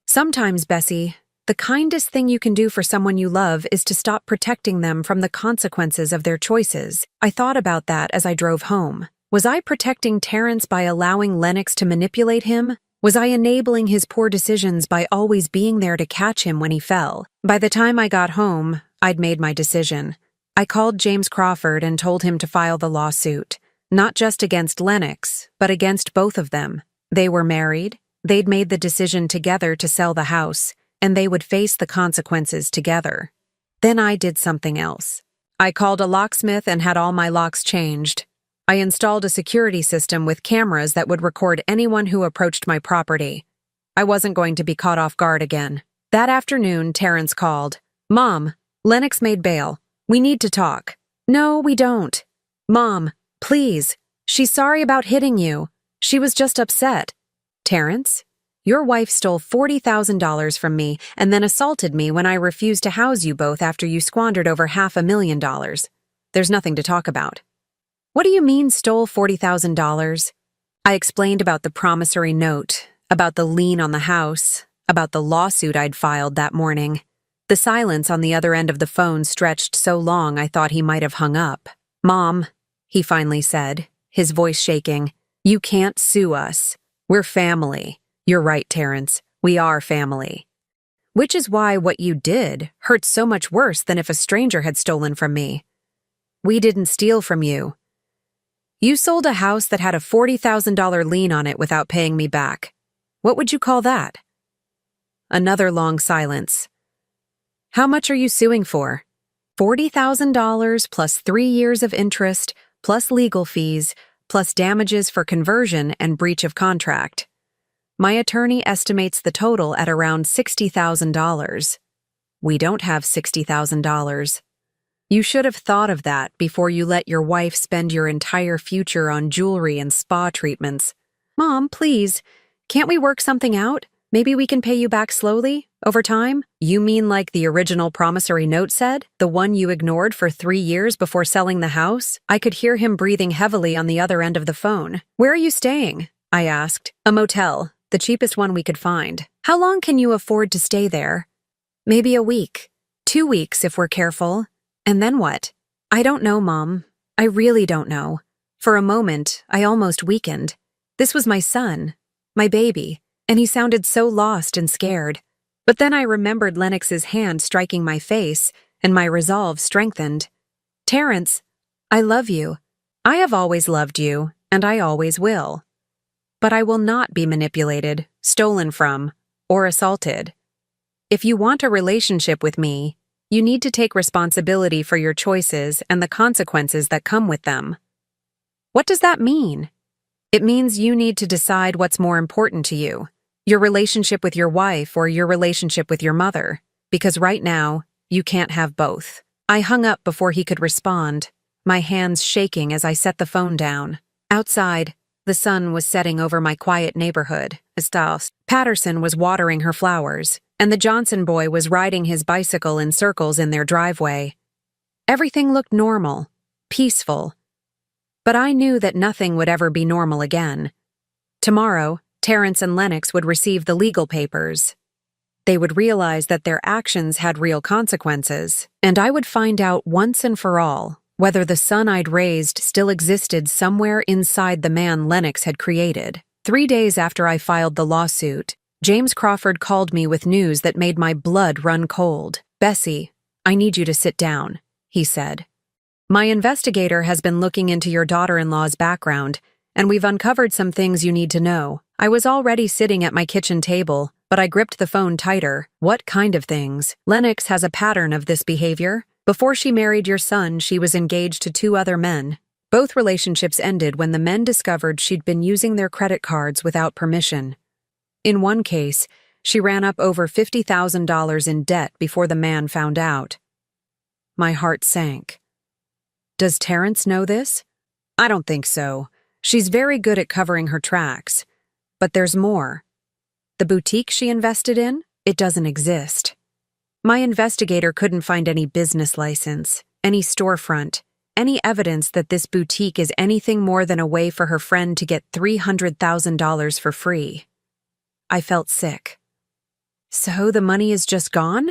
Sometimes, Bessie, the kindest thing you can do for someone you love is to stop protecting them from the consequences of their choices. I thought about that as I drove home. Was I protecting Terrence by allowing Lennox to manipulate him? Was I enabling his poor decisions by always being there to catch him when he fell? By the time I got home, I'd made my decision. I called James Crawford and told him to file the lawsuit, not just against Lennox, but against both of them. They were married, they'd made the decision together to sell the house, and they would face the consequences together. Then I did something else. I called a locksmith and had all my locks changed. I installed a security system with cameras that would record anyone who approached my property. I wasn't going to be caught off guard again. That afternoon, Terrence called. Mom, Lennox made bail. We need to talk. No, we don't. Mom, please. She's sorry about hitting you. She was just upset. Terrence, your wife stole $40,000 from me and then assaulted me when I refused to house you both after you squandered over $500,000. There's nothing to talk about. What do you mean stole $40,000? I explained about the promissory note, about the lien on the house, about the lawsuit I'd filed that morning. The silence on the other end of the phone stretched so long I thought he might have hung up. Mom, he finally said, his voice shaking, you can't sue us. We're family. You're right, Terrence. We are family. Which is why what you did hurts so much worse than if a stranger had stolen from me. We didn't steal from you. You sold a house that had a $40,000 lien on it without paying me back. What would you call that? Another long silence. How much are you suing for? $40,000 plus 3 years of interest, plus legal fees, plus damages for conversion and breach of contract. My attorney estimates the total at around $60,000. We don't have $60,000. You should have thought of that before you let your wife spend your entire future on jewelry and spa treatments. Mom, please, can't we work something out? Maybe we can pay you back slowly, over time? You mean like the original promissory note said? The one you ignored for 3 years before selling the house? I could hear him breathing heavily on the other end of the phone. Where are you staying? I asked. A motel, the cheapest one we could find. How long can you afford to stay there? Maybe a week. 2 weeks if we're careful. And then what? I don't know, Mom. I really don't know. For a moment, I almost weakened. This was my son, my baby, and he sounded so lost and scared. But then I remembered Lennox's hand striking my face, and my resolve strengthened. Terrence, I love you. I have always loved you, and I always will. But I will not be manipulated, stolen from, or assaulted. If you want a relationship with me, you need to take responsibility for your choices and the consequences that come with them. What does that mean? It means you need to decide what's more important to you, your relationship with your wife or your relationship with your mother, because right now, you can't have both. I hung up before he could respond, my hands shaking as I set the phone down. Outside, the sun was setting over my quiet neighborhood. Patterson was watering her flowers, and the Johnson boy was riding his bicycle in circles in their driveway. Everything looked normal, peaceful. But I knew that nothing would ever be normal again. Tomorrow, Terrence and Lennox would receive the legal papers. They would realize that their actions had real consequences, and I would find out once and for all whether the son I'd raised still existed somewhere inside the man Lennox had created. 3 days after I filed the lawsuit, James Crawford called me with news that made my blood run cold. Bessie, I need you to sit down, he said. My investigator has been looking into your daughter-in-law's background, and we've uncovered some things you need to know. I was already sitting at my kitchen table, but I gripped the phone tighter. What kind of things? Lennox has a pattern of this behavior. Before she married your son, she was engaged to 2 other men. Both relationships ended when the men discovered she'd been using their credit cards without permission. In one case, she ran up over $50,000 in debt before the man found out. My heart sank. Does Terrence know this? I don't think so. She's very good at covering her tracks. But there's more. The boutique she invested in? It doesn't exist. My investigator couldn't find any business license, any storefront, any evidence that this boutique is anything more than a way for her friend to get $300,000 for free. I felt sick. So the money is just gone?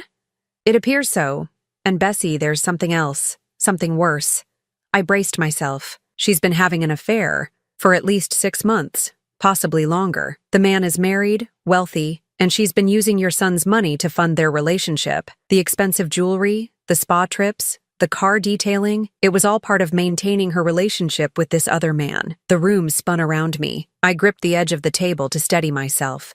It appears so. And Bessie, there's something else, something worse. I braced myself. She's been having an affair for at least 6 months, possibly longer. The man is married, wealthy, and she's been using your son's money to fund their relationship. The expensive jewelry, the spa trips, the car detailing, it was all part of maintaining her relationship with this other man. The room spun around me. I gripped the edge of the table to steady myself.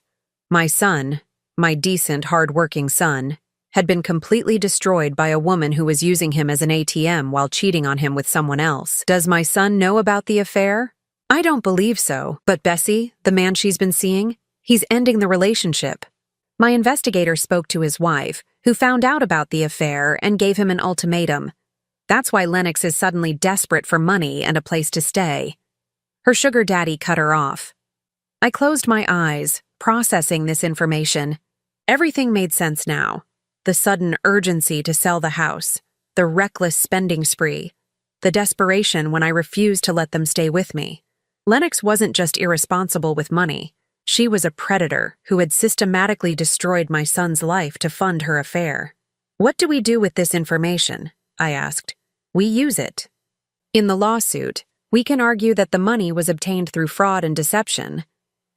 My son, my decent, hard-working son, had been completely destroyed by a woman who was using him as an ATM while cheating on him with someone else. Does my son know about the affair? I don't believe so, but Bessie, the man she's been seeing, he's ending the relationship. My investigator spoke to his wife, who found out about the affair and gave him an ultimatum. That's why Lennox is suddenly desperate for money and a place to stay. Her sugar daddy cut her off. I closed my eyes, processing this information. Everything made sense now. The sudden urgency to sell the house, the reckless spending spree, the desperation when I refused to let them stay with me. Lennox wasn't just irresponsible with money. She was a predator who had systematically destroyed my son's life to fund her affair. What do we do with this information? I asked. We use it. In the lawsuit, we can argue that the money was obtained through fraud and deception.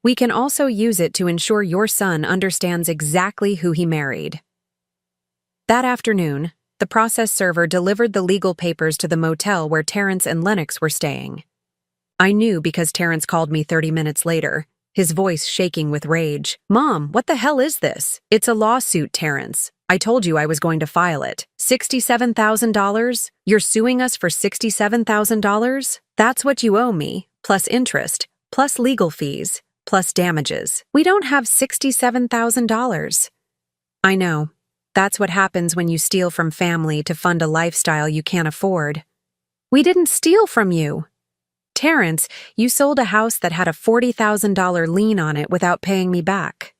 We can also use it to ensure your son understands exactly who he married. That afternoon, the process server delivered the legal papers to the motel where Terrence and Lennox were staying. I knew because Terrence called me 30 minutes later, his voice shaking with rage. Mom, what the hell is this? It's a lawsuit, Terrence. I told you I was going to file it. $67,000? You're suing us for $67,000? That's what you owe me, plus interest, plus legal fees, plus damages. We don't have $67,000. I know. That's what happens when you steal from family to fund a lifestyle you can't afford. We didn't steal from you. Terrence, you sold a house that had a $40,000 lien on it without paying me back.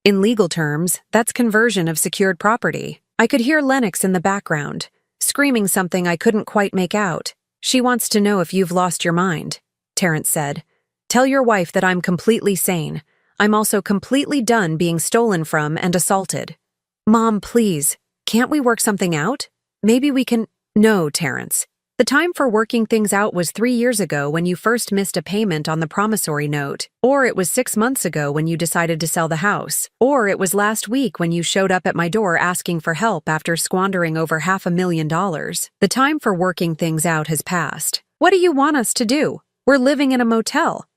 In legal terms, that's conversion of secured property. I could hear Lennox in the background, screaming something I couldn't quite make out. She wants to know if you've lost your mind, Terrence said. Tell your wife that I'm completely sane. I'm also completely done being stolen from and assaulted. Mom, please, can't we work something out? Maybe we can— No, Terrence. The time for working things out was 3 years ago when you first missed a payment on the promissory note, or it was 6 months ago when you decided to sell the house, or it was last week when you showed up at my door asking for help after squandering over $500,000. The time for working things out has passed. What do you want us to do? We're living in a motel.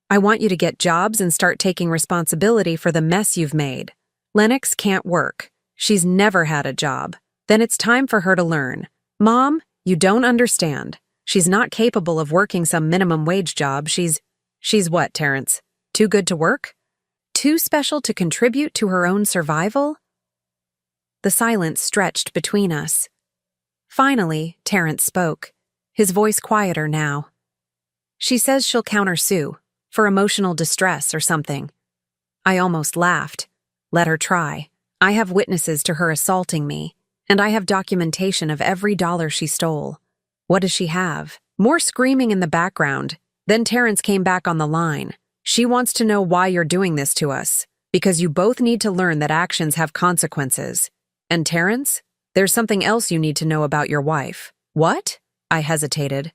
I want you to get jobs and start taking responsibility for the mess you've made. Lennox can't work. She's never had a job. Then it's time for her to learn. Mom, you don't understand. She's not capable of working some minimum wage job. She's what, Terrence? Too good to work? Too special to contribute to her own survival? The silence stretched between us. Finally, Terrence spoke, his voice quieter now. She says she'll countersue, for emotional distress or something. I almost laughed. Let her try. I have witnesses to her assaulting me. And I have documentation of every dollar she stole. What does she have? More screaming in the background. Then Terrence came back on the line. She wants to know why you're doing this to us. Because you both need to learn that actions have consequences. And Terrence, there's something else you need to know about your wife. What? I hesitated.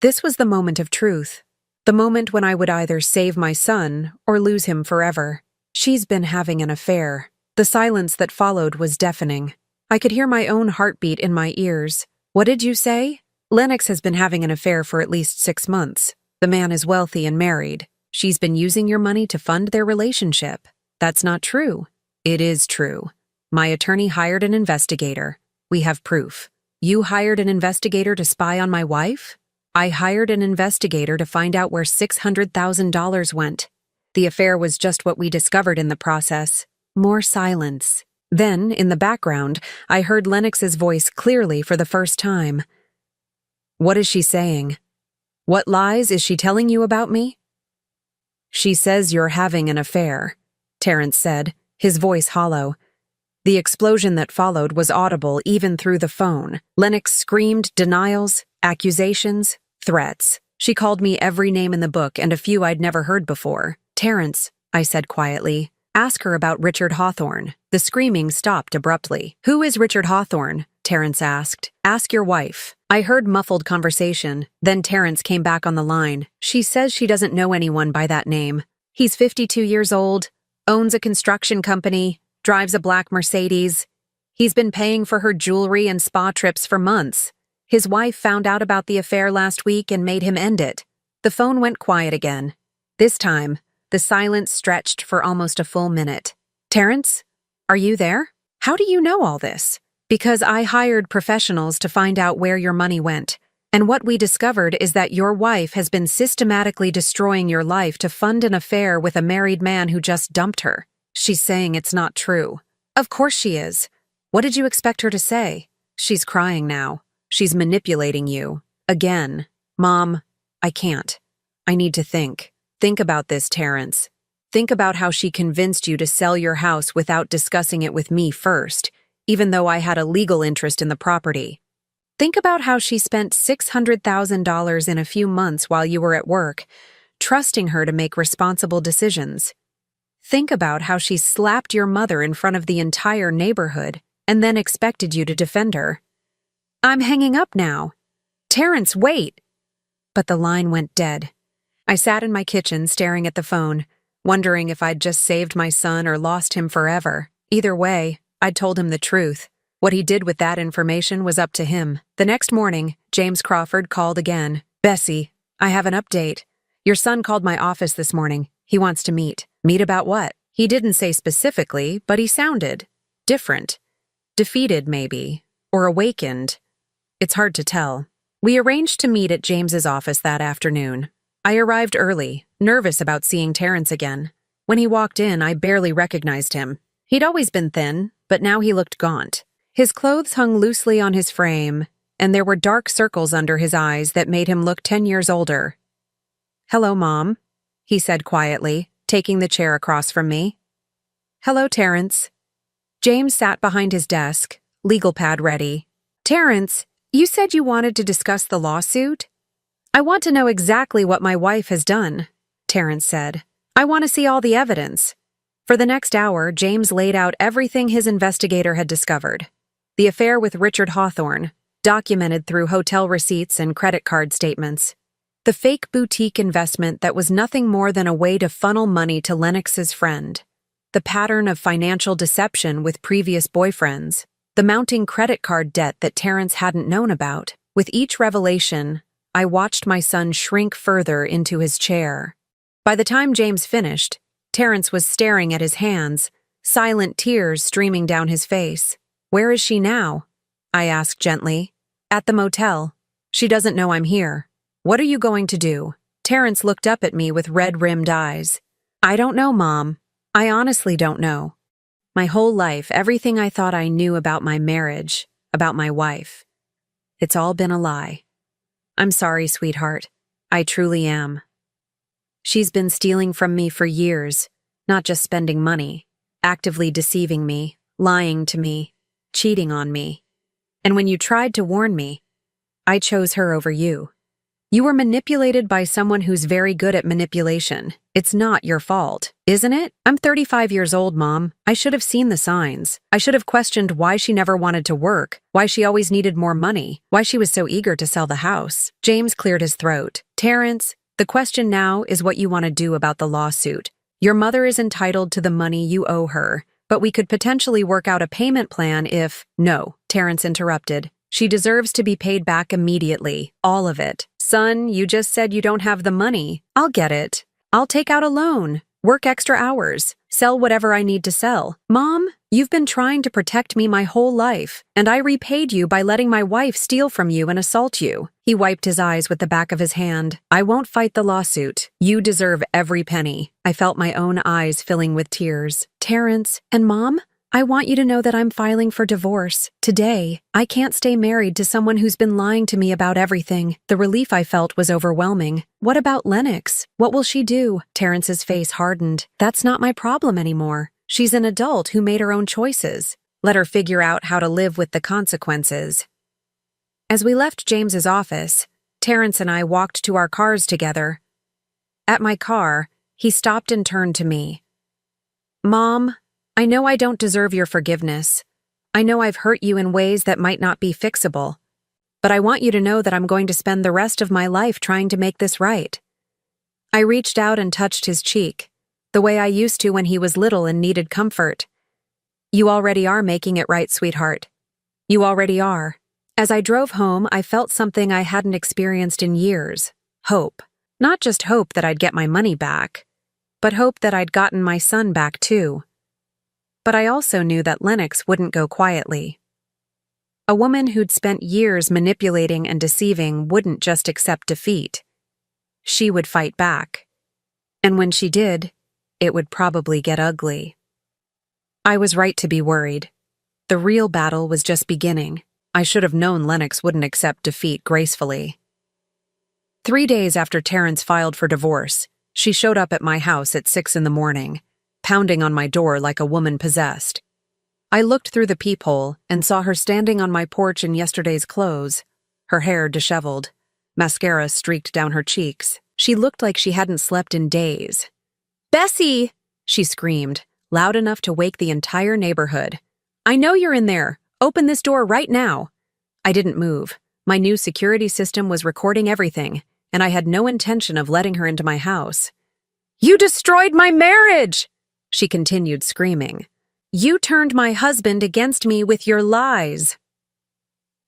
This was the moment of truth. The moment when I would either save my son or lose him forever. She's been having an affair. The silence that followed was deafening. I could hear my own heartbeat in my ears. What did you say? Lennox has been having an affair for at least 6 months. The man is wealthy and married. She's been using your money to fund their relationship. That's not true. It is true. My attorney hired an investigator. We have proof. You hired an investigator to spy on my wife? I hired an investigator to find out where $600,000 went. The affair was just what we discovered in the process. More silence. Then, in the background, I heard Lennox's voice clearly for the first time. What is she saying? What lies is she telling you about me? She says you're having an affair, Terrence said, his voice hollow. The explosion that followed was audible even through the phone. Lennox screamed denials, accusations, threats. She called me every name in the book and a few I'd never heard before. Terrence, I said quietly. Ask her about Richard Hawthorne. The screaming stopped abruptly. Who is Richard Hawthorne? Terrence asked. Ask your wife. I heard muffled conversation. Then Terrence came back on the line. She says she doesn't know anyone by that name. He's 52 years old, owns a construction company, drives a black Mercedes. He's been paying for her jewelry and spa trips for months. His wife found out about the affair last week and made him end it. The phone went quiet again. This time, the silence stretched for almost a full minute. Terrence, are you there? How do you know all this? Because I hired professionals to find out where your money went. And what we discovered is that your wife has been systematically destroying your life to fund an affair with a married man who just dumped her. She's saying it's not true. Of course she is. What did you expect her to say? She's crying now. She's manipulating you. Again. Mom, I can't. I need to think. Think about this, Terrence. Think about how she convinced you to sell your house without discussing it with me first, even though I had a legal interest in the property. Think about how she spent $600,000 in a few months while you were at work, trusting her to make responsible decisions. Think about how she slapped your mother in front of the entire neighborhood and then expected you to defend her. I'm hanging up now. Terrence, wait! But the line went dead. I sat in my kitchen staring at the phone, wondering if I'd just saved my son or lost him forever. Either way, I'd told him the truth. What he did with that information was up to him. The next morning, James Crawford called again. Bessie, I have an update. Your son called my office this morning. He wants to meet. Meet about what? He didn't say specifically, but he sounded different. Defeated, maybe. Or awakened. It's hard to tell. We arranged to meet at James's office that afternoon. I arrived early, nervous about seeing Terrence again. When he walked in, I barely recognized him. He'd always been thin, but now he looked gaunt. His clothes hung loosely on his frame, and there were dark circles under his eyes that made him look 10 years older. "Hello, Mom," he said quietly, taking the chair across from me. "Hello, Terrence." James sat behind his desk, legal pad ready. "Terrence, you said you wanted to discuss the lawsuit?" "I want to know exactly what my wife has done," Terrence said. "I want to see all the evidence." For the next hour, James laid out everything his investigator had discovered. The affair with Richard Hawthorne, documented through hotel receipts and credit card statements. The fake boutique investment that was nothing more than a way to funnel money to Lennox's friend. The pattern of financial deception with previous boyfriends. The mounting credit card debt that Terrence hadn't known about. With each revelation, I watched my son shrink further into his chair. By the time James finished, Terrence was staring at his hands, silent tears streaming down his face. "Where is she now?" I asked gently. "At the motel. She doesn't know I'm here." "What are you going to do?" Terrence looked up at me with red-rimmed eyes. "I don't know, Mom. I honestly don't know. My whole life, everything I thought I knew about my marriage, about my wife. It's all been a lie. I'm sorry, sweetheart. I truly am. She's been stealing from me for years, not just spending money, actively deceiving me, lying to me, cheating on me. And when you tried to warn me, I chose her over you. You were manipulated by someone who's very good at manipulation. It's not your fault, isn't it? I'm 35 years old, Mom. I should have seen the signs. I should have questioned why she never wanted to work, why she always needed more money, why she was so eager to sell the house." James cleared his throat. "Terrence, the question now is what you want to do about the lawsuit. Your mother is entitled to the money you owe her, but we could potentially work out a payment plan if—" "No," Terrence interrupted. "She deserves to be paid back immediately, all of it. Son, you just said you don't have the money. I'll get it. I'll take out a loan, work extra hours, sell whatever I need to sell. Mom, you've been trying to protect me my whole life, and I repaid you by letting my wife steal from you and assault you." He wiped his eyes with the back of his hand. "I won't fight the lawsuit. You deserve every penny." I felt my own eyes filling with tears. "Terrence, and Mom, I want you to know that I'm filing for divorce. Today, I can't stay married to someone who's been lying to me about everything." The relief I felt was overwhelming. "What about Lennox? What will she do?" Terrence's face hardened. "That's not my problem anymore. She's an adult who made her own choices. Let her figure out how to live with the consequences." As we left James's office, Terrence and I walked to our cars together. At my car, he stopped and turned to me. "Mom, I know I don't deserve your forgiveness. I know I've hurt you in ways that might not be fixable. But I want you to know that I'm going to spend the rest of my life trying to make this right." I reached out and touched his cheek, the way I used to when he was little and needed comfort. "You already are making it right, sweetheart. You already are." As I drove home, I felt something I hadn't experienced in years. Hope. Not just hope that I'd get my money back, but hope that I'd gotten my son back too. But I also knew that Lennox wouldn't go quietly. A woman who'd spent years manipulating and deceiving wouldn't just accept defeat. She would fight back. And when she did, it would probably get ugly. I was right to be worried. The real battle was just beginning. I should have known Lennox wouldn't accept defeat gracefully. 3 days after Terrence filed for divorce, she showed up at my house at 6 a.m, pounding on my door like a woman possessed. I looked through the peephole and saw her standing on my porch in yesterday's clothes, her hair disheveled, mascara streaked down her cheeks. She looked like she hadn't slept in days. "Bessie!" she screamed, loud enough to wake the entire neighborhood. "I know you're in there. Open this door right now." I didn't move. My new security system was recording everything, and I had no intention of letting her into my house. "You destroyed my marriage!" she continued screaming. "You turned my husband against me with your lies."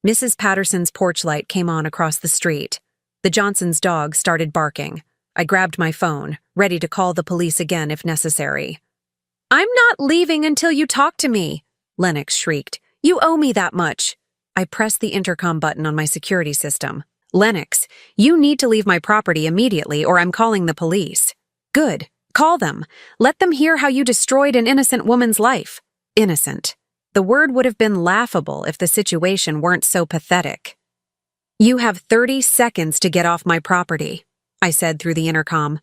Mrs. Patterson's porch light came on across the street. The Johnsons' dog started barking. I grabbed my phone, ready to call the police again if necessary. "I'm not leaving until you talk to me," Lennox shrieked. "You owe me that much." I pressed the intercom button on my security system. "Lennox, you need to leave my property immediately or I'm calling the police." "Good. Call them. Let them hear how you destroyed an innocent woman's life." Innocent. The word would have been laughable if the situation weren't so pathetic. "You have 30 seconds to get off my property," I said through the intercom.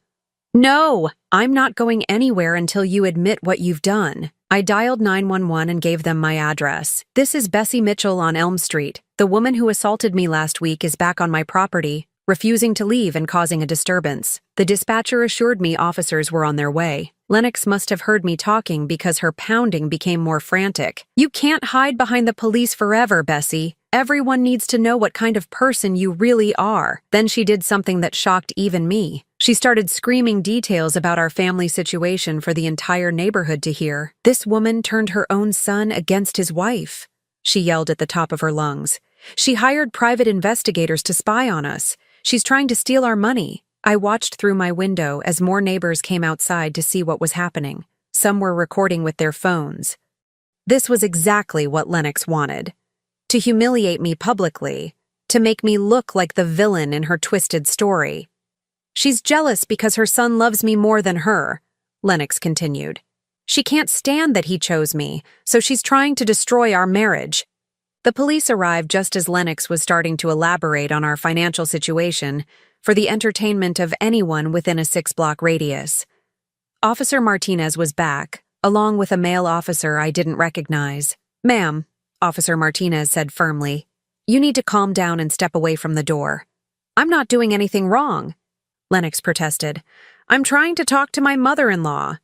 "No, I'm not going anywhere until you admit what you've done." I dialed 911 and gave them my address. "This is Bessie Mitchell on Elm Street. The woman who assaulted me last week is back on my property, refusing to leave and causing a disturbance." The dispatcher assured me officers were on their way. Lennox must have heard me talking because her pounding became more frantic. "You can't hide behind the police forever, Bessie. Everyone needs to know what kind of person you really are." Then she did something that shocked even me. She started screaming details about our family situation for the entire neighborhood to hear. "This woman turned her own son against his wife," she yelled at the top of her lungs. "She hired private investigators to spy on us. She's trying to steal our money." I watched through my window as more neighbors came outside to see what was happening. Some were recording with their phones. This was exactly what Lennox wanted. To humiliate me publicly, to make me look like the villain in her twisted story. "She's jealous because her son loves me more than her," Lennox continued. "She can't stand that he chose me, so she's trying to destroy our marriage." The police arrived just as Lennox was starting to elaborate on our financial situation for the entertainment of anyone within a 6-block radius. Officer Martinez was back, along with a male officer I didn't recognize. "Ma'am," Officer Martinez said firmly, "you need to calm down and step away from the door." "I'm not doing anything wrong," Lennox protested. "I'm trying to talk to my mother-in-law."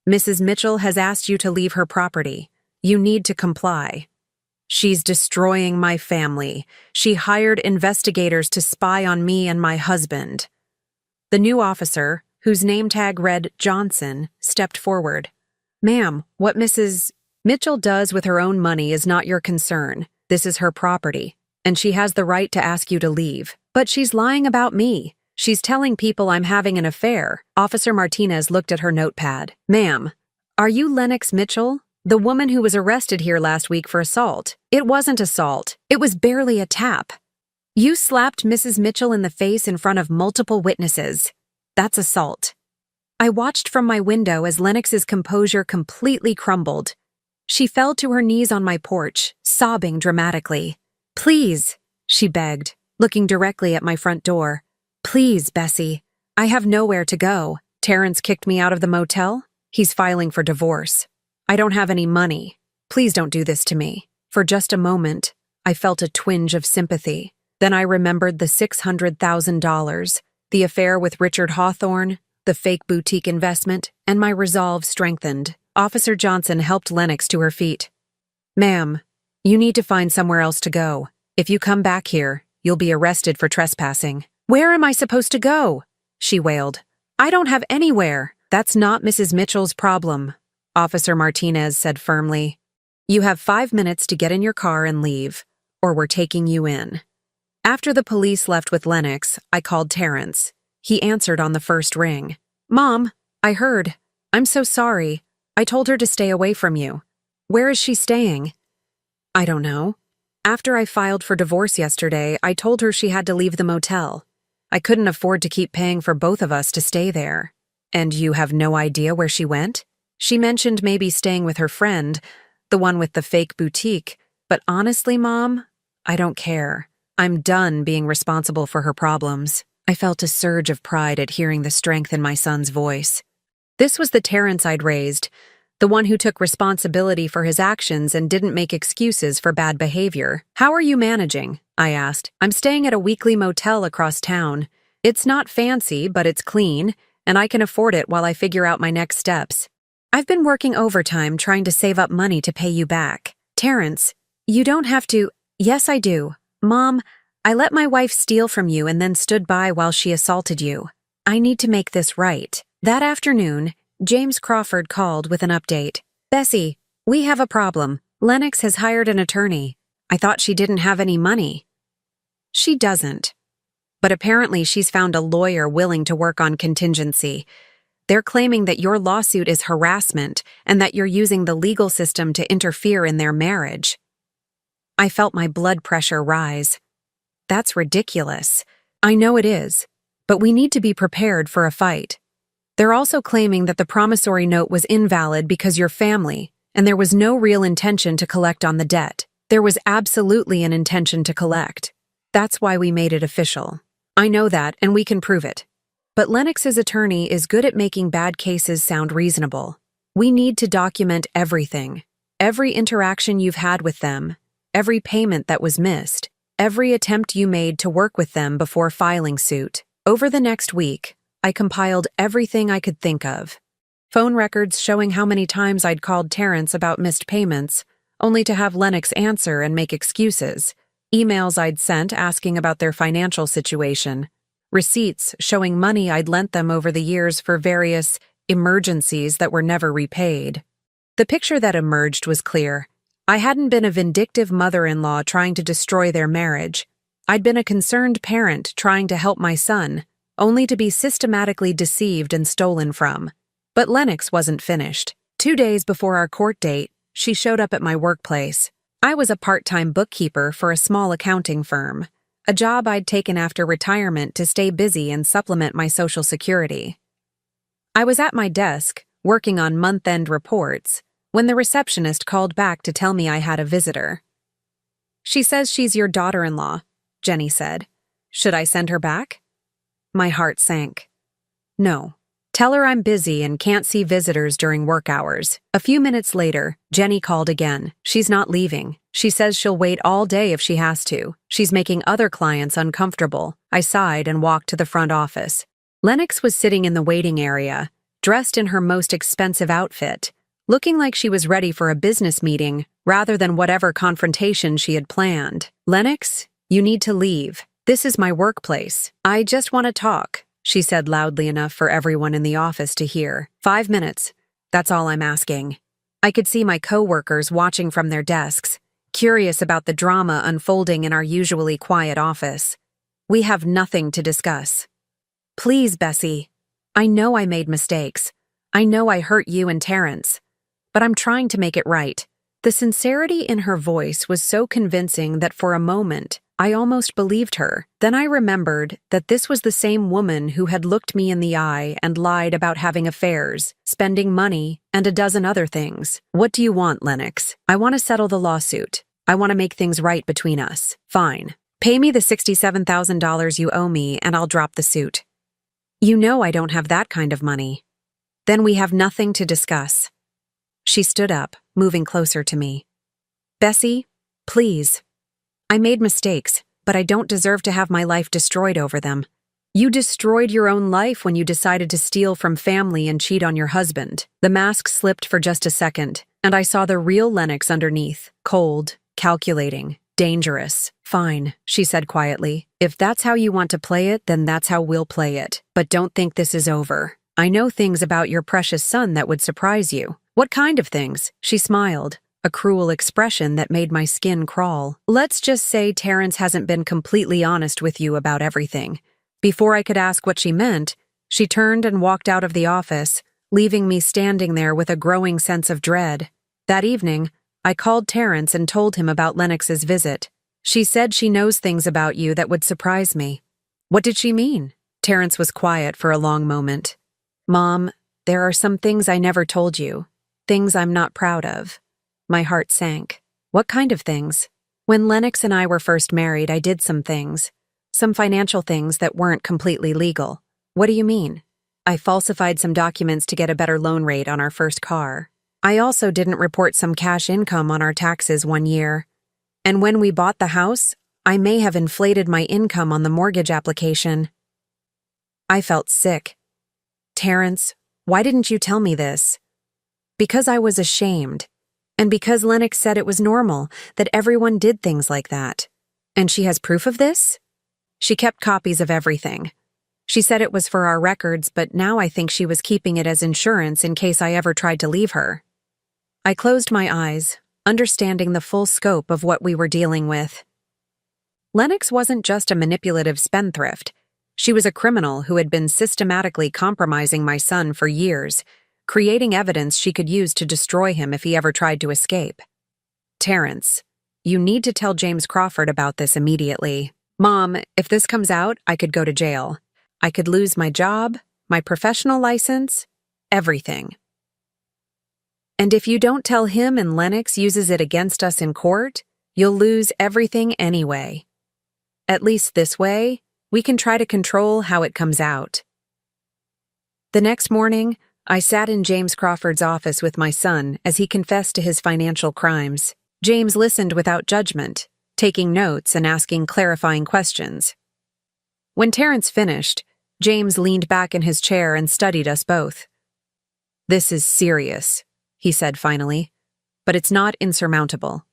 "Mrs. Mitchell has asked you to leave her property. You need to comply." "She's destroying my family. She hired investigators to spy on me and my husband." The new officer, whose name tag read Johnson, stepped forward. "Ma'am, what Mrs. Mitchell does with her own money is not your concern. This is her property, and she has the right to ask you to leave. But she's lying about me. She's telling people I'm having an affair." Officer Martinez looked at her notepad. "Ma'am, are you Lennox Mitchell? The woman who was arrested here last week for assault?" "It wasn't assault. It was barely a tap." "You slapped Mrs. Mitchell in the face in front of multiple witnesses. That's assault." I watched from my window as Lennox's composure completely crumbled. She fell to her knees on my porch, sobbing dramatically. "Please," she begged, looking directly at my front door. "Please, Bessie. I have nowhere to go. Terrence kicked me out of the motel. He's filing for divorce. I don't have any money. Please don't do this to me." For just a moment, I felt a twinge of sympathy. Then I remembered the $600,000, the affair with Richard Hawthorne, the fake boutique investment, and my resolve strengthened. Officer Johnson helped Lennox to her feet. "Ma'am, you need to find somewhere else to go. If you come back here, you'll be arrested for trespassing." "Where am I supposed to go?" she wailed. "I don't have anywhere." "That's not Mrs. Mitchell's problem," Officer Martinez said firmly. "You have 5 minutes to get in your car and leave, or we're taking you in." After the police left with Lennox, I called Terrence. He answered on the first ring. "Mom, I heard. I'm so sorry. I told her to stay away from you. Where is she staying?" "I don't know. After I filed for divorce yesterday, I told her she had to leave the motel. I couldn't afford to keep paying for both of us to stay there." "And you have no idea where she went?" "She mentioned maybe staying with her friend, the one with the fake boutique, but honestly, Mom, I don't care. I'm done being responsible for her problems." I felt a surge of pride at hearing the strength in my son's voice. This was the Terrence I'd raised, the one who took responsibility for his actions and didn't make excuses for bad behavior. "How are you managing?" I asked. "I'm staying at a weekly motel across town. It's not fancy, but it's clean, and I can afford it while I figure out my next steps. I've been working overtime trying to save up money to pay you back." "Terrence, you don't have to—" "Yes, I do. Mom, I let my wife steal from you and then stood by while she assaulted you. I need to make this right." That afternoon, James Crawford called with an update. "Bessie, we have a problem. Lennox has hired an attorney. I thought she didn't have any money." She doesn't. But apparently she's found a lawyer willing to work on contingency. They're claiming that your lawsuit is harassment and that you're using the legal system to interfere in their marriage. I felt my blood pressure rise. That's ridiculous. I know it is, but we need to be prepared for a fight. They're also claiming that the promissory note was invalid because your family, and there was no real intention to collect on the debt. There was absolutely an intention to collect. That's why we made it official. I know that, and we can prove it. But Lennox's attorney is good at making bad cases sound reasonable. We need to document everything. Every interaction you've had with them, every payment that was missed, every attempt you made to work with them before filing suit. Over the next week, I compiled everything I could think of. Phone records showing how many times I'd called Terrence about missed payments, only to have Lennox answer and make excuses. Emails I'd sent asking about their financial situation. Receipts showing money I'd lent them over the years for various emergencies that were never repaid. The picture that emerged was clear. I hadn't been a vindictive mother-in-law trying to destroy their marriage. I'd been a concerned parent trying to help my son, only to be systematically deceived and stolen from. But Lennox wasn't finished. 2 days before our court date, she showed up at my workplace. I was a part-time bookkeeper for a small accounting firm, a job I'd taken after retirement to stay busy and supplement my Social Security. I was at my desk, working on month-end reports, when the receptionist called back to tell me I had a visitor. "She says she's your daughter-in-law," Jenny said. "Should I send her back?" My heart sank. "No. Tell her I'm busy and can't see visitors during work hours." A few minutes later, Jenny called again. "She's not leaving. She says she'll wait all day if she has to. She's making other clients uncomfortable." I sighed and walked to the front office. Lennox was sitting in the waiting area, dressed in her most expensive outfit, looking like she was ready for a business meeting rather than whatever confrontation she had planned. "Lennox, you need to leave. This is my workplace. I just want to talk," she said loudly enough for everyone in the office to hear. 5 minutes. That's all I'm asking." I could see my co-workers watching from their desks, curious about the drama unfolding in our usually quiet office. "We have nothing to discuss." "Please, Bessie. I know I made mistakes. I know I hurt you and Terrence. But I'm trying to make it right." The sincerity in her voice was so convincing that for a moment, I almost believed her. Then I remembered that this was the same woman who had looked me in the eye and lied about having affairs, spending money, and a dozen other things. "What do you want, Lennox?" "I want to settle the lawsuit. I want to make things right between us." "Fine. Pay me the $67,000 you owe me and I'll drop the suit." "You know I don't have that kind of money." "Then we have nothing to discuss." She stood up, moving closer to me. "Bessie, please. I made mistakes, but I don't deserve to have my life destroyed over them. You destroyed your own life when you decided to steal from family and cheat on your husband." The mask slipped for just a second, and I saw the real Lennox underneath, cold, calculating, dangerous. "Fine," she said quietly. "If that's how you want to play it, then that's how we'll play it. But don't think this is over. I know things about your precious son that would surprise you." "What kind of things?" She smiled, a cruel expression that made my skin crawl. "Let's just say Terrence hasn't been completely honest with you about everything." Before I could ask what she meant, she turned and walked out of the office, leaving me standing there with a growing sense of dread. That evening, I called Terrence and told him about Lennox's visit. "She said she knows things about you that would surprise me." "What did she mean?" Terrence was quiet for a long moment. "Mom, there are some things I never told you. Things I'm not proud of." My heart sank. "What kind of things?" "When Lennox and I were first married, I did some things. Some financial things that weren't completely legal." "What do you mean?" "I falsified some documents to get a better loan rate on our first car. I also didn't report some cash income on our taxes one year. And when we bought the house, I may have inflated my income on the mortgage application." I felt sick. "Terrence, why didn't you tell me this?" "Because I was ashamed. And because Lennox said it was normal, that everyone did things like that." "And she has proof of this?" "She kept copies of everything. She said it was for our records, but now I think she was keeping it as insurance in case I ever tried to leave her." I closed my eyes, understanding the full scope of what we were dealing with. Lennox wasn't just a manipulative spendthrift. She was a criminal who had been systematically compromising my son for years, creating evidence she could use to destroy him if he ever tried to escape. "Terrence, you need to tell James Crawford about this immediately." "Mom, if this comes out, I could go to jail. I could lose my job, my professional license, everything." And if you don't tell him and Lennox uses it against us in court, you'll lose everything anyway. At least this way, we can try to control how it comes out. The next morning, I sat in James Crawford's office with my son as he confessed to his financial crimes. James listened without judgment, taking notes and asking clarifying questions. When Terrence finished, James leaned back in his chair and studied us both. "This is serious," he said finally, "but it's not insurmountable.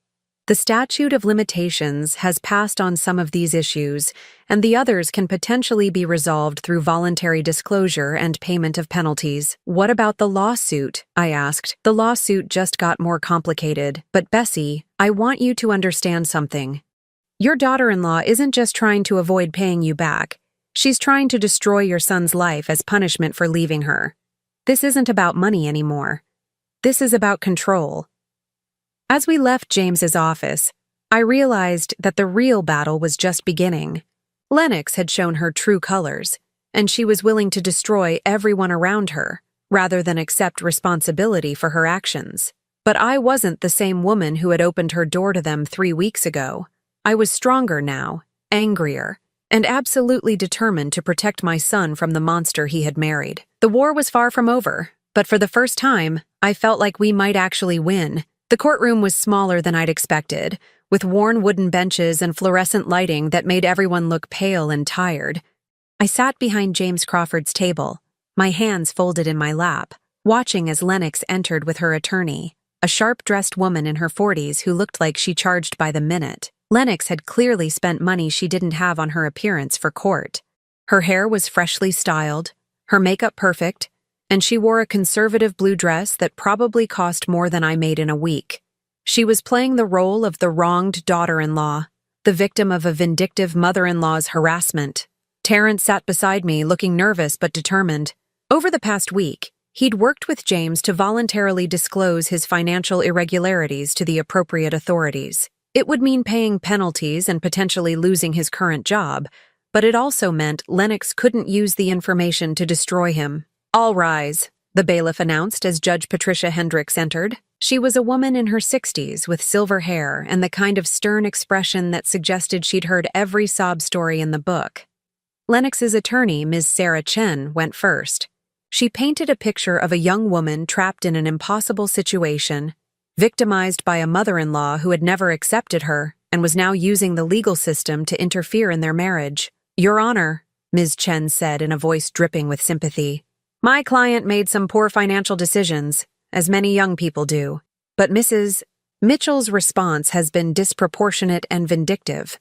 The statute of limitations has passed on some of these issues, and the others can potentially be resolved through voluntary disclosure and payment of penalties." "What about the lawsuit?" I asked. "The lawsuit just got more complicated, but Bessie, I want you to understand something. Your daughter-in-law isn't just trying to avoid paying you back. She's trying to destroy your son's life as punishment for leaving her. This isn't about money anymore. This is about control." As we left James's office, I realized that the real battle was just beginning. Lennox had shown her true colors, and she was willing to destroy everyone around her, rather than accept responsibility for her actions. But I wasn't the same woman who had opened her door to them 3 weeks ago. I was stronger now, angrier, and absolutely determined to protect my son from the monster he had married. The war was far from over, but for the first time, I felt like we might actually win. The courtroom was smaller than I'd expected, with worn wooden benches and fluorescent lighting that made everyone look pale and tired. I sat behind James Crawford's table, my hands folded in my lap, watching as Lennox entered with her attorney, a sharp-dressed woman in her 40s who looked like she charged by the minute. Lennox had clearly spent money she didn't have on her appearance for court. Her hair was freshly styled, her makeup perfect, and she wore a conservative blue dress that probably cost more than I made in a week. She was playing the role of the wronged daughter-in-law, the victim of a vindictive mother-in-law's harassment. Terrence sat beside me, looking nervous but determined. Over the past week, he'd worked with James to voluntarily disclose his financial irregularities to the appropriate authorities. It would mean paying penalties and potentially losing his current job, but it also meant Lennox couldn't use the information to destroy him. "All rise," the bailiff announced as Judge Patricia Hendricks entered. She was a woman in her 60s with silver hair and the kind of stern expression that suggested she'd heard every sob story in the book. Lennox's attorney, Ms. Sarah Chen, went first. She painted a picture of a young woman trapped in an impossible situation, victimized by a mother-in-law who had never accepted her and was now using the legal system to interfere in their marriage. "Your Honor," Ms. Chen said in a voice dripping with sympathy, "my client made some poor financial decisions, as many young people do, but Mrs. Mitchell's response has been disproportionate and vindictive.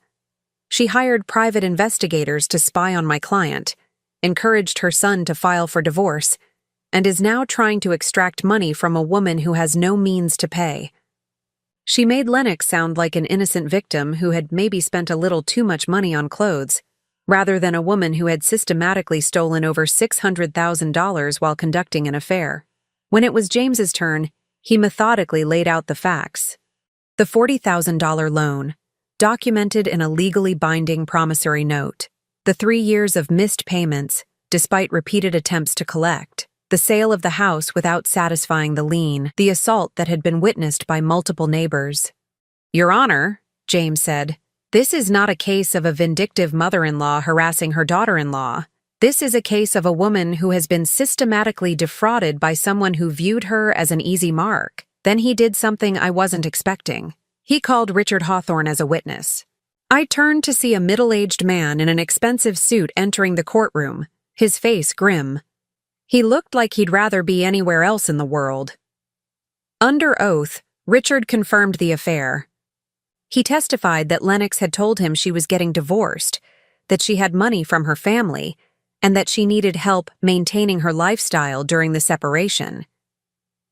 She hired private investigators to spy on my client, encouraged her son to file for divorce, and is now trying to extract money from a woman who has no means to pay. She made Lennox sound like an innocent victim who had maybe spent a little too much money on clothes, rather than a woman who had systematically stolen over $600,000 while conducting an affair." When it was James's turn, he methodically laid out the facts. The $40,000 loan, documented in a legally binding promissory note. The 3 years of missed payments, despite repeated attempts to collect. The sale of the house without satisfying the lien. The assault that had been witnessed by multiple neighbors. "Your Honor," James said, "this is not a case of a vindictive mother-in-law harassing her daughter-in-law. This is a case of a woman who has been systematically defrauded by someone who viewed her as an easy mark." Then he did something I wasn't expecting. He called Richard Hawthorne as a witness. I turned to see a middle-aged man in an expensive suit entering the courtroom, his face grim. He looked like he'd rather be anywhere else in the world. Under oath, Richard confirmed the affair. He testified that Lennox had told him she was getting divorced, that she had money from her family, and that she needed help maintaining her lifestyle during the separation.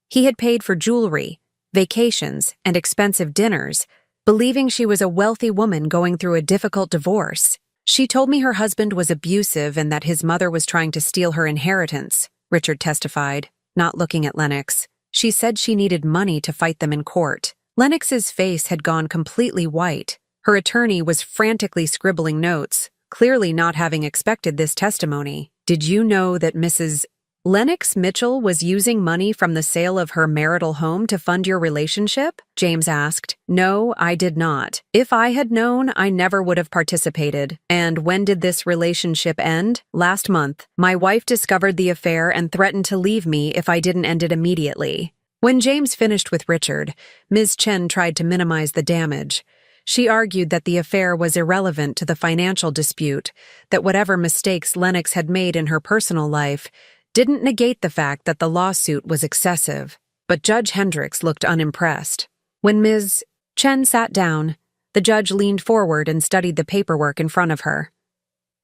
He had paid for jewelry, vacations, and expensive dinners, believing she was a wealthy woman going through a difficult divorce. "She told me her husband was abusive and that his mother was trying to steal her inheritance," Richard testified, not looking at Lennox. "She said she needed money to fight them in court." Lennox's face had gone completely white. Her attorney was frantically scribbling notes, clearly not having expected this testimony. "Did you know that Mrs. Lennox Mitchell was using money from the sale of her marital home to fund your relationship? James asked. No, I did not. If I had known, I never would have participated. And when did this relationship end? Last month. My wife discovered the affair and threatened to leave me if I didn't end it immediately. When James finished with Richard, Ms. Chen tried to minimize the damage. She argued that the affair was irrelevant to the financial dispute, that whatever mistakes Lennox had made in her personal life didn't negate the fact that the lawsuit was excessive. But Judge Hendricks looked unimpressed. When Ms. Chen sat down, the judge leaned forward and studied the paperwork in front of her.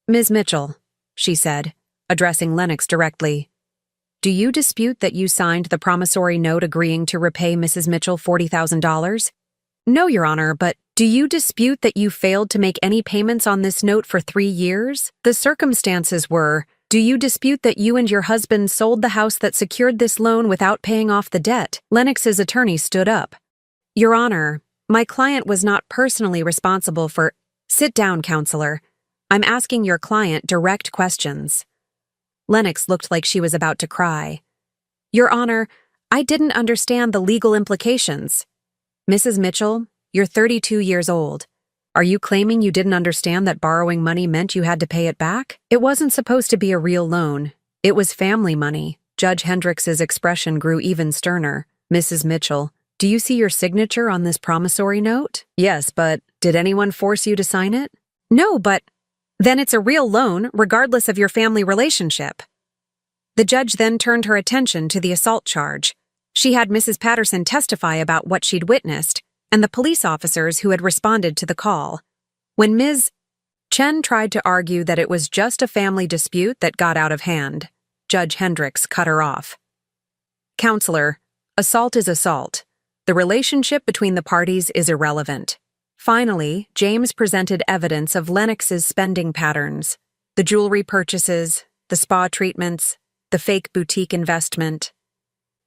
Ms. Mitchell, she said, addressing Lennox directly, do you dispute that you signed the promissory note agreeing to repay Mrs. Mitchell $40,000? No, Your Honor, but do you dispute that you failed to make any payments on this note for 3 years? The circumstances were, do you dispute that you and your husband sold the house that secured this loan without paying off the debt? Lennox's attorney stood up. Your Honor, my client was not personally responsible for— Sit down, counselor. I'm asking your client direct questions. Lennox looked like she was about to cry. Your Honor, I didn't understand the legal implications. Mrs. Mitchell, you're 32 years old. Are you claiming you didn't understand that borrowing money meant you had to pay it back? It wasn't supposed to be a real loan. It was family money. Judge Hendricks's expression grew even sterner. Mrs. Mitchell, do you see your signature on this promissory note? Yes, but did anyone force you to sign it? No, but then it's a real loan, regardless of your family relationship. The judge then turned her attention to the assault charge. She had Mrs. Patterson testify about what she'd witnessed, and the police officers who had responded to the call. When Ms. Chen tried to argue that it was just a family dispute that got out of hand, Judge Hendricks cut her off. Counselor, assault is assault. The relationship between the parties is irrelevant. Finally, James presented evidence of Lennox's spending patterns, the jewelry purchases, the spa treatments, the fake boutique investment.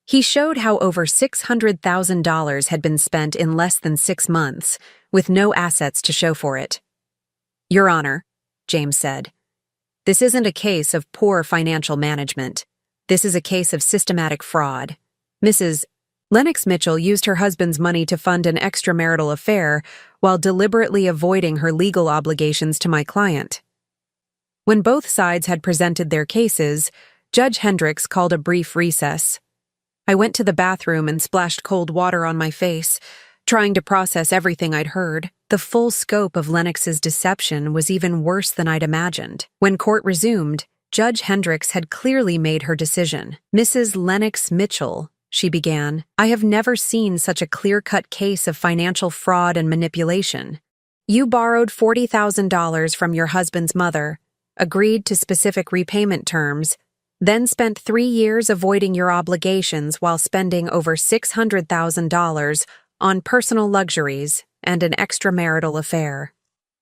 He showed how over $600,000 had been spent in less than 6 months, with no assets to show for it. Your Honor, James said, this isn't a case of poor financial management. This is a case of systematic fraud. Mrs. Lennox Mitchell used her husband's money to fund an extramarital affair while deliberately avoiding her legal obligations to my client. When both sides had presented their cases, Judge Hendricks called a brief recess. I went to the bathroom and splashed cold water on my face, trying to process everything I'd heard. The full scope of Lennox's deception was even worse than I'd imagined. When court resumed, Judge Hendricks had clearly made her decision. Mrs. Lennox Mitchell, she began, I have never seen such a clear-cut case of financial fraud and manipulation. You borrowed $40,000 from your husband's mother, agreed to specific repayment terms, then spent 3 years avoiding your obligations while spending over $600,000 on personal luxuries and an extramarital affair.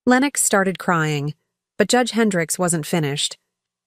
Lennox started crying, but Judge Hendricks wasn't finished.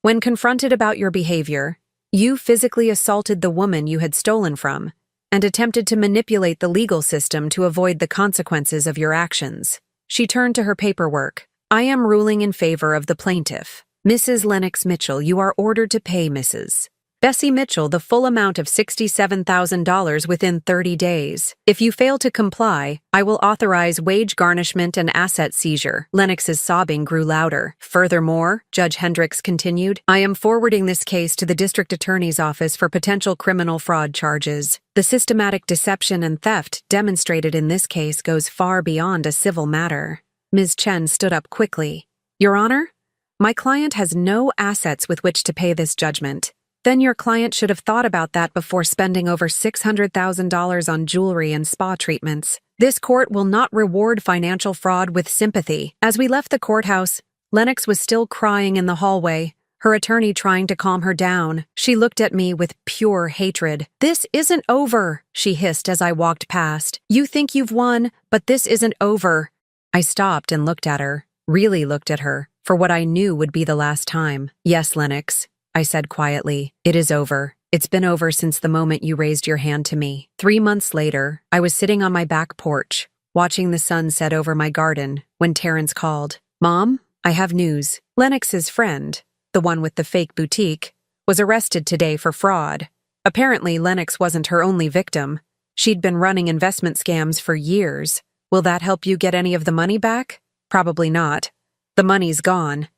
When confronted about your behavior, you physically assaulted the woman you had stolen from and attempted to manipulate the legal system to avoid the consequences of your actions. She turned to her paperwork. I am ruling in favor of the plaintiff. Mrs. Lennox Mitchell, you are ordered to pay Mrs. Bessie Mitchell the full amount of $67,000 within 30 days. If you fail to comply, I will authorize wage garnishment and asset seizure. Lennox's sobbing grew louder. Furthermore, Judge Hendricks continued, I am forwarding this case to the district attorney's office for potential criminal fraud charges. The systematic deception and theft demonstrated in this case goes far beyond a civil matter. Ms. Chen stood up quickly. Your Honor, my client has no assets with which to pay this judgment. Then your client should have thought about that before spending over $600,000 on jewelry and spa treatments. This court will not reward financial fraud with sympathy. As we left the courthouse, Lennox was still crying in the hallway, her attorney trying to calm her down. She looked at me with pure hatred. This isn't over, she hissed as I walked past. You think you've won, but this isn't over. I stopped and looked at her, really looked at her, for what I knew would be the last time. Yes, Lennox, I said quietly, it is over. It's been over since the moment you raised your hand to me. 3 months later, I was sitting on my back porch, watching the sun set over my garden, when Terrence called. Mom, I have news. Lennox's friend, the one with the fake boutique, was arrested today for fraud. Apparently, Lennox wasn't her only victim. She'd been running investment scams for years. Will that help you get any of the money back? Probably not. The money's gone.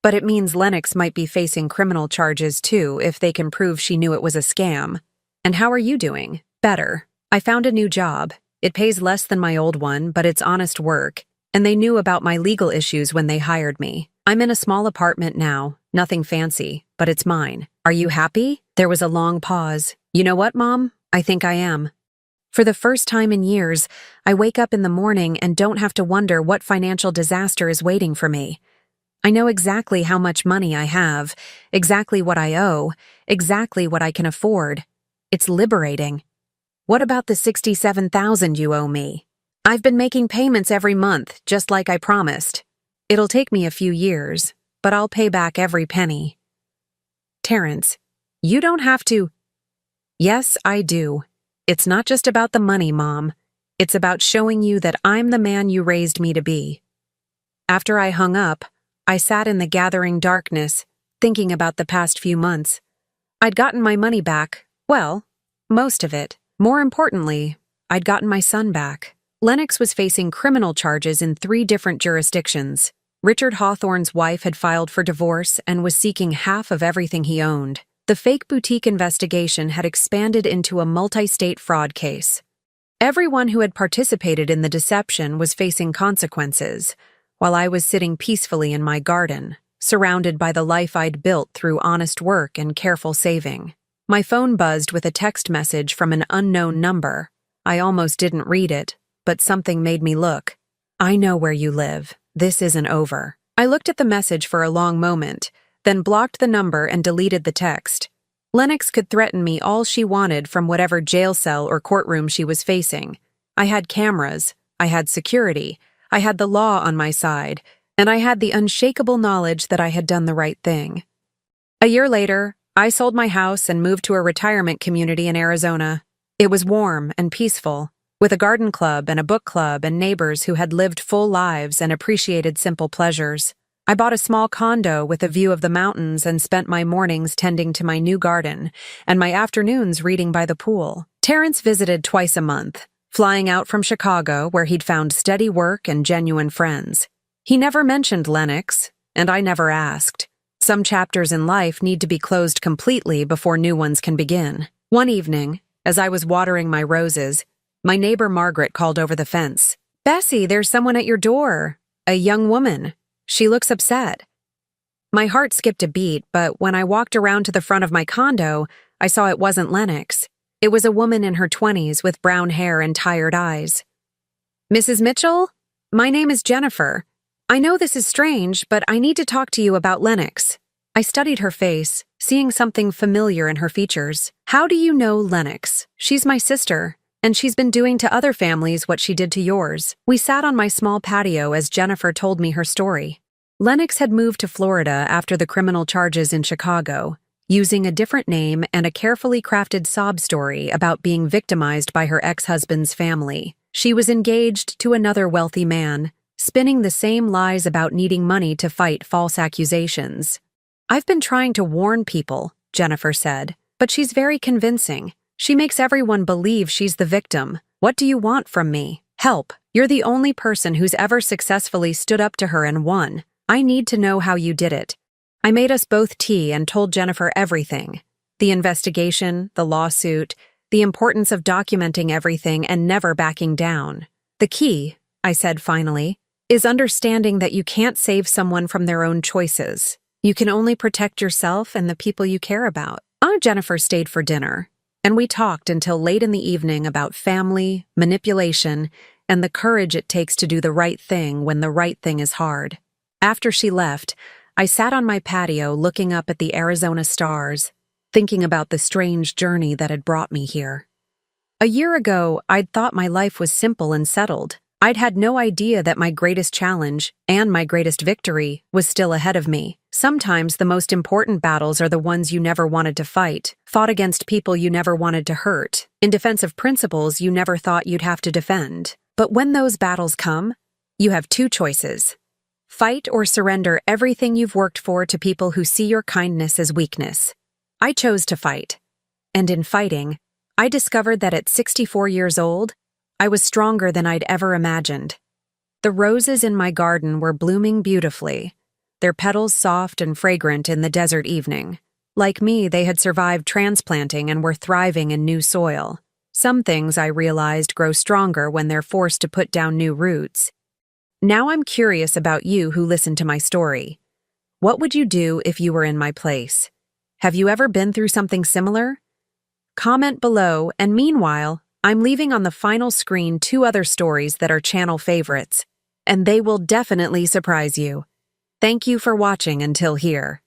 But it means Lennox might be facing criminal charges too if they can prove she knew it was a scam. And how are you doing? Better. I found a new job. It pays less than my old one, but it's honest work. And they knew about my legal issues when they hired me. I'm in a small apartment now, nothing fancy, but it's mine. Are you happy? There was a long pause. You know what, Mom? I think I am. For the first time in years, I wake up in the morning and don't have to wonder what financial disaster is waiting for me. I know exactly how much money I have, exactly what I owe, exactly what I can afford. It's liberating. What about the $67,000 you owe me? I've been making payments every month, just like I promised. It'll take me a few years, but I'll pay back every penny. Terrence, you don't have to. Yes, I do. It's not just about the money, Mom. It's about showing you that I'm the man you raised me to be. After I hung up, I sat in the gathering darkness, thinking about the past few months. I'd gotten my money back. Well, most of it. More importantly, I'd gotten my son back. Lennox was facing criminal charges in 3 different jurisdictions. Richard Hawthorne's wife had filed for divorce and was seeking half of everything he owned. The fake boutique investigation had expanded into a multi-state fraud case. Everyone who had participated in the deception was facing consequences, while I was sitting peacefully in my garden, surrounded by the life I'd built through honest work and careful saving. My phone buzzed with a text message from an unknown number. I almost didn't read it, but something made me look. I know where you live. This isn't over. I looked at the message for a long moment, then blocked the number and deleted the text. Lennox could threaten me all she wanted from whatever jail cell or courtroom she was facing. I had cameras, I had security, I had the law on my side, and I had the unshakable knowledge that I had done the right thing. A year later, I sold my house and moved to a retirement community in Arizona. It was warm and peaceful, with a garden club and a book club and neighbors who had lived full lives and appreciated simple pleasures. I bought a small condo with a view of the mountains and spent my mornings tending to my new garden and my afternoons reading by the pool. Terrence visited twice a month, flying out from Chicago where he'd found steady work and genuine friends. He never mentioned Lennox, and I never asked. Some chapters in life need to be closed completely before new ones can begin. One evening, as I was watering my roses, my neighbor Margaret called over the fence. "Bessie, there's someone at your door. A young woman. She looks upset." My heart skipped a beat, but when I walked around to the front of my condo, I saw it wasn't Lennox. It was a woman in her 20s with brown hair and tired eyes. "Mrs. Mitchell? My name is Jennifer. I know this is strange, but I need to talk to you about Lennox." I studied her face, seeing something familiar in her features. "How do you know Lennox? She's my sister, and she's been doing to other families what she did to yours." We sat on my small patio as Jennifer told me her story. Lennox had moved to Florida after the criminal charges in Chicago, using a different name and a carefully crafted sob story about being victimized by her ex-husband's family. She was engaged to another wealthy man, spinning the same lies about needing money to fight false accusations. "I've been trying to warn people," Jennifer said, "but she's very convincing. She makes everyone believe she's the victim. What do you want from me? Help. You're the only person who's ever successfully stood up to her and won. I need to know how you did it." I made us both tea and told Jennifer everything. The investigation, the lawsuit, the importance of documenting everything and never backing down. "The key," I said finally, "is understanding that you can't save someone from their own choices. You can only protect yourself and the people you care about." Jennifer stayed for dinner, and we talked until late in the evening about family, manipulation, and the courage it takes to do the right thing when the right thing is hard. After she left, I sat on my patio looking up at the Arizona stars, thinking about the strange journey that had brought me here. A year ago, I'd thought my life was simple and settled. I'd had no idea that my greatest challenge, and my greatest victory, was still ahead of me. Sometimes the most important battles are the ones you never wanted to fight, fought against people you never wanted to hurt, in defense of principles you never thought you'd have to defend. But when those battles come, you have 2 choices. Fight or surrender everything you've worked for to people who see your kindness as weakness. I chose to fight. And in fighting, I discovered that at 64 years old, I was stronger than I'd ever imagined. The roses in my garden were blooming beautifully, their petals soft and fragrant in the desert evening. Like me, they had survived transplanting and were thriving in new soil. Some things, I realized, grow stronger when they're forced to put down new roots. Now I'm curious about you who listened to my story. What would you do if you were in my place? Have you ever been through something similar? Comment below, and meanwhile, I'm leaving on the final screen 2 other stories that are channel favorites, and they will definitely surprise you. Thank you for watching until here.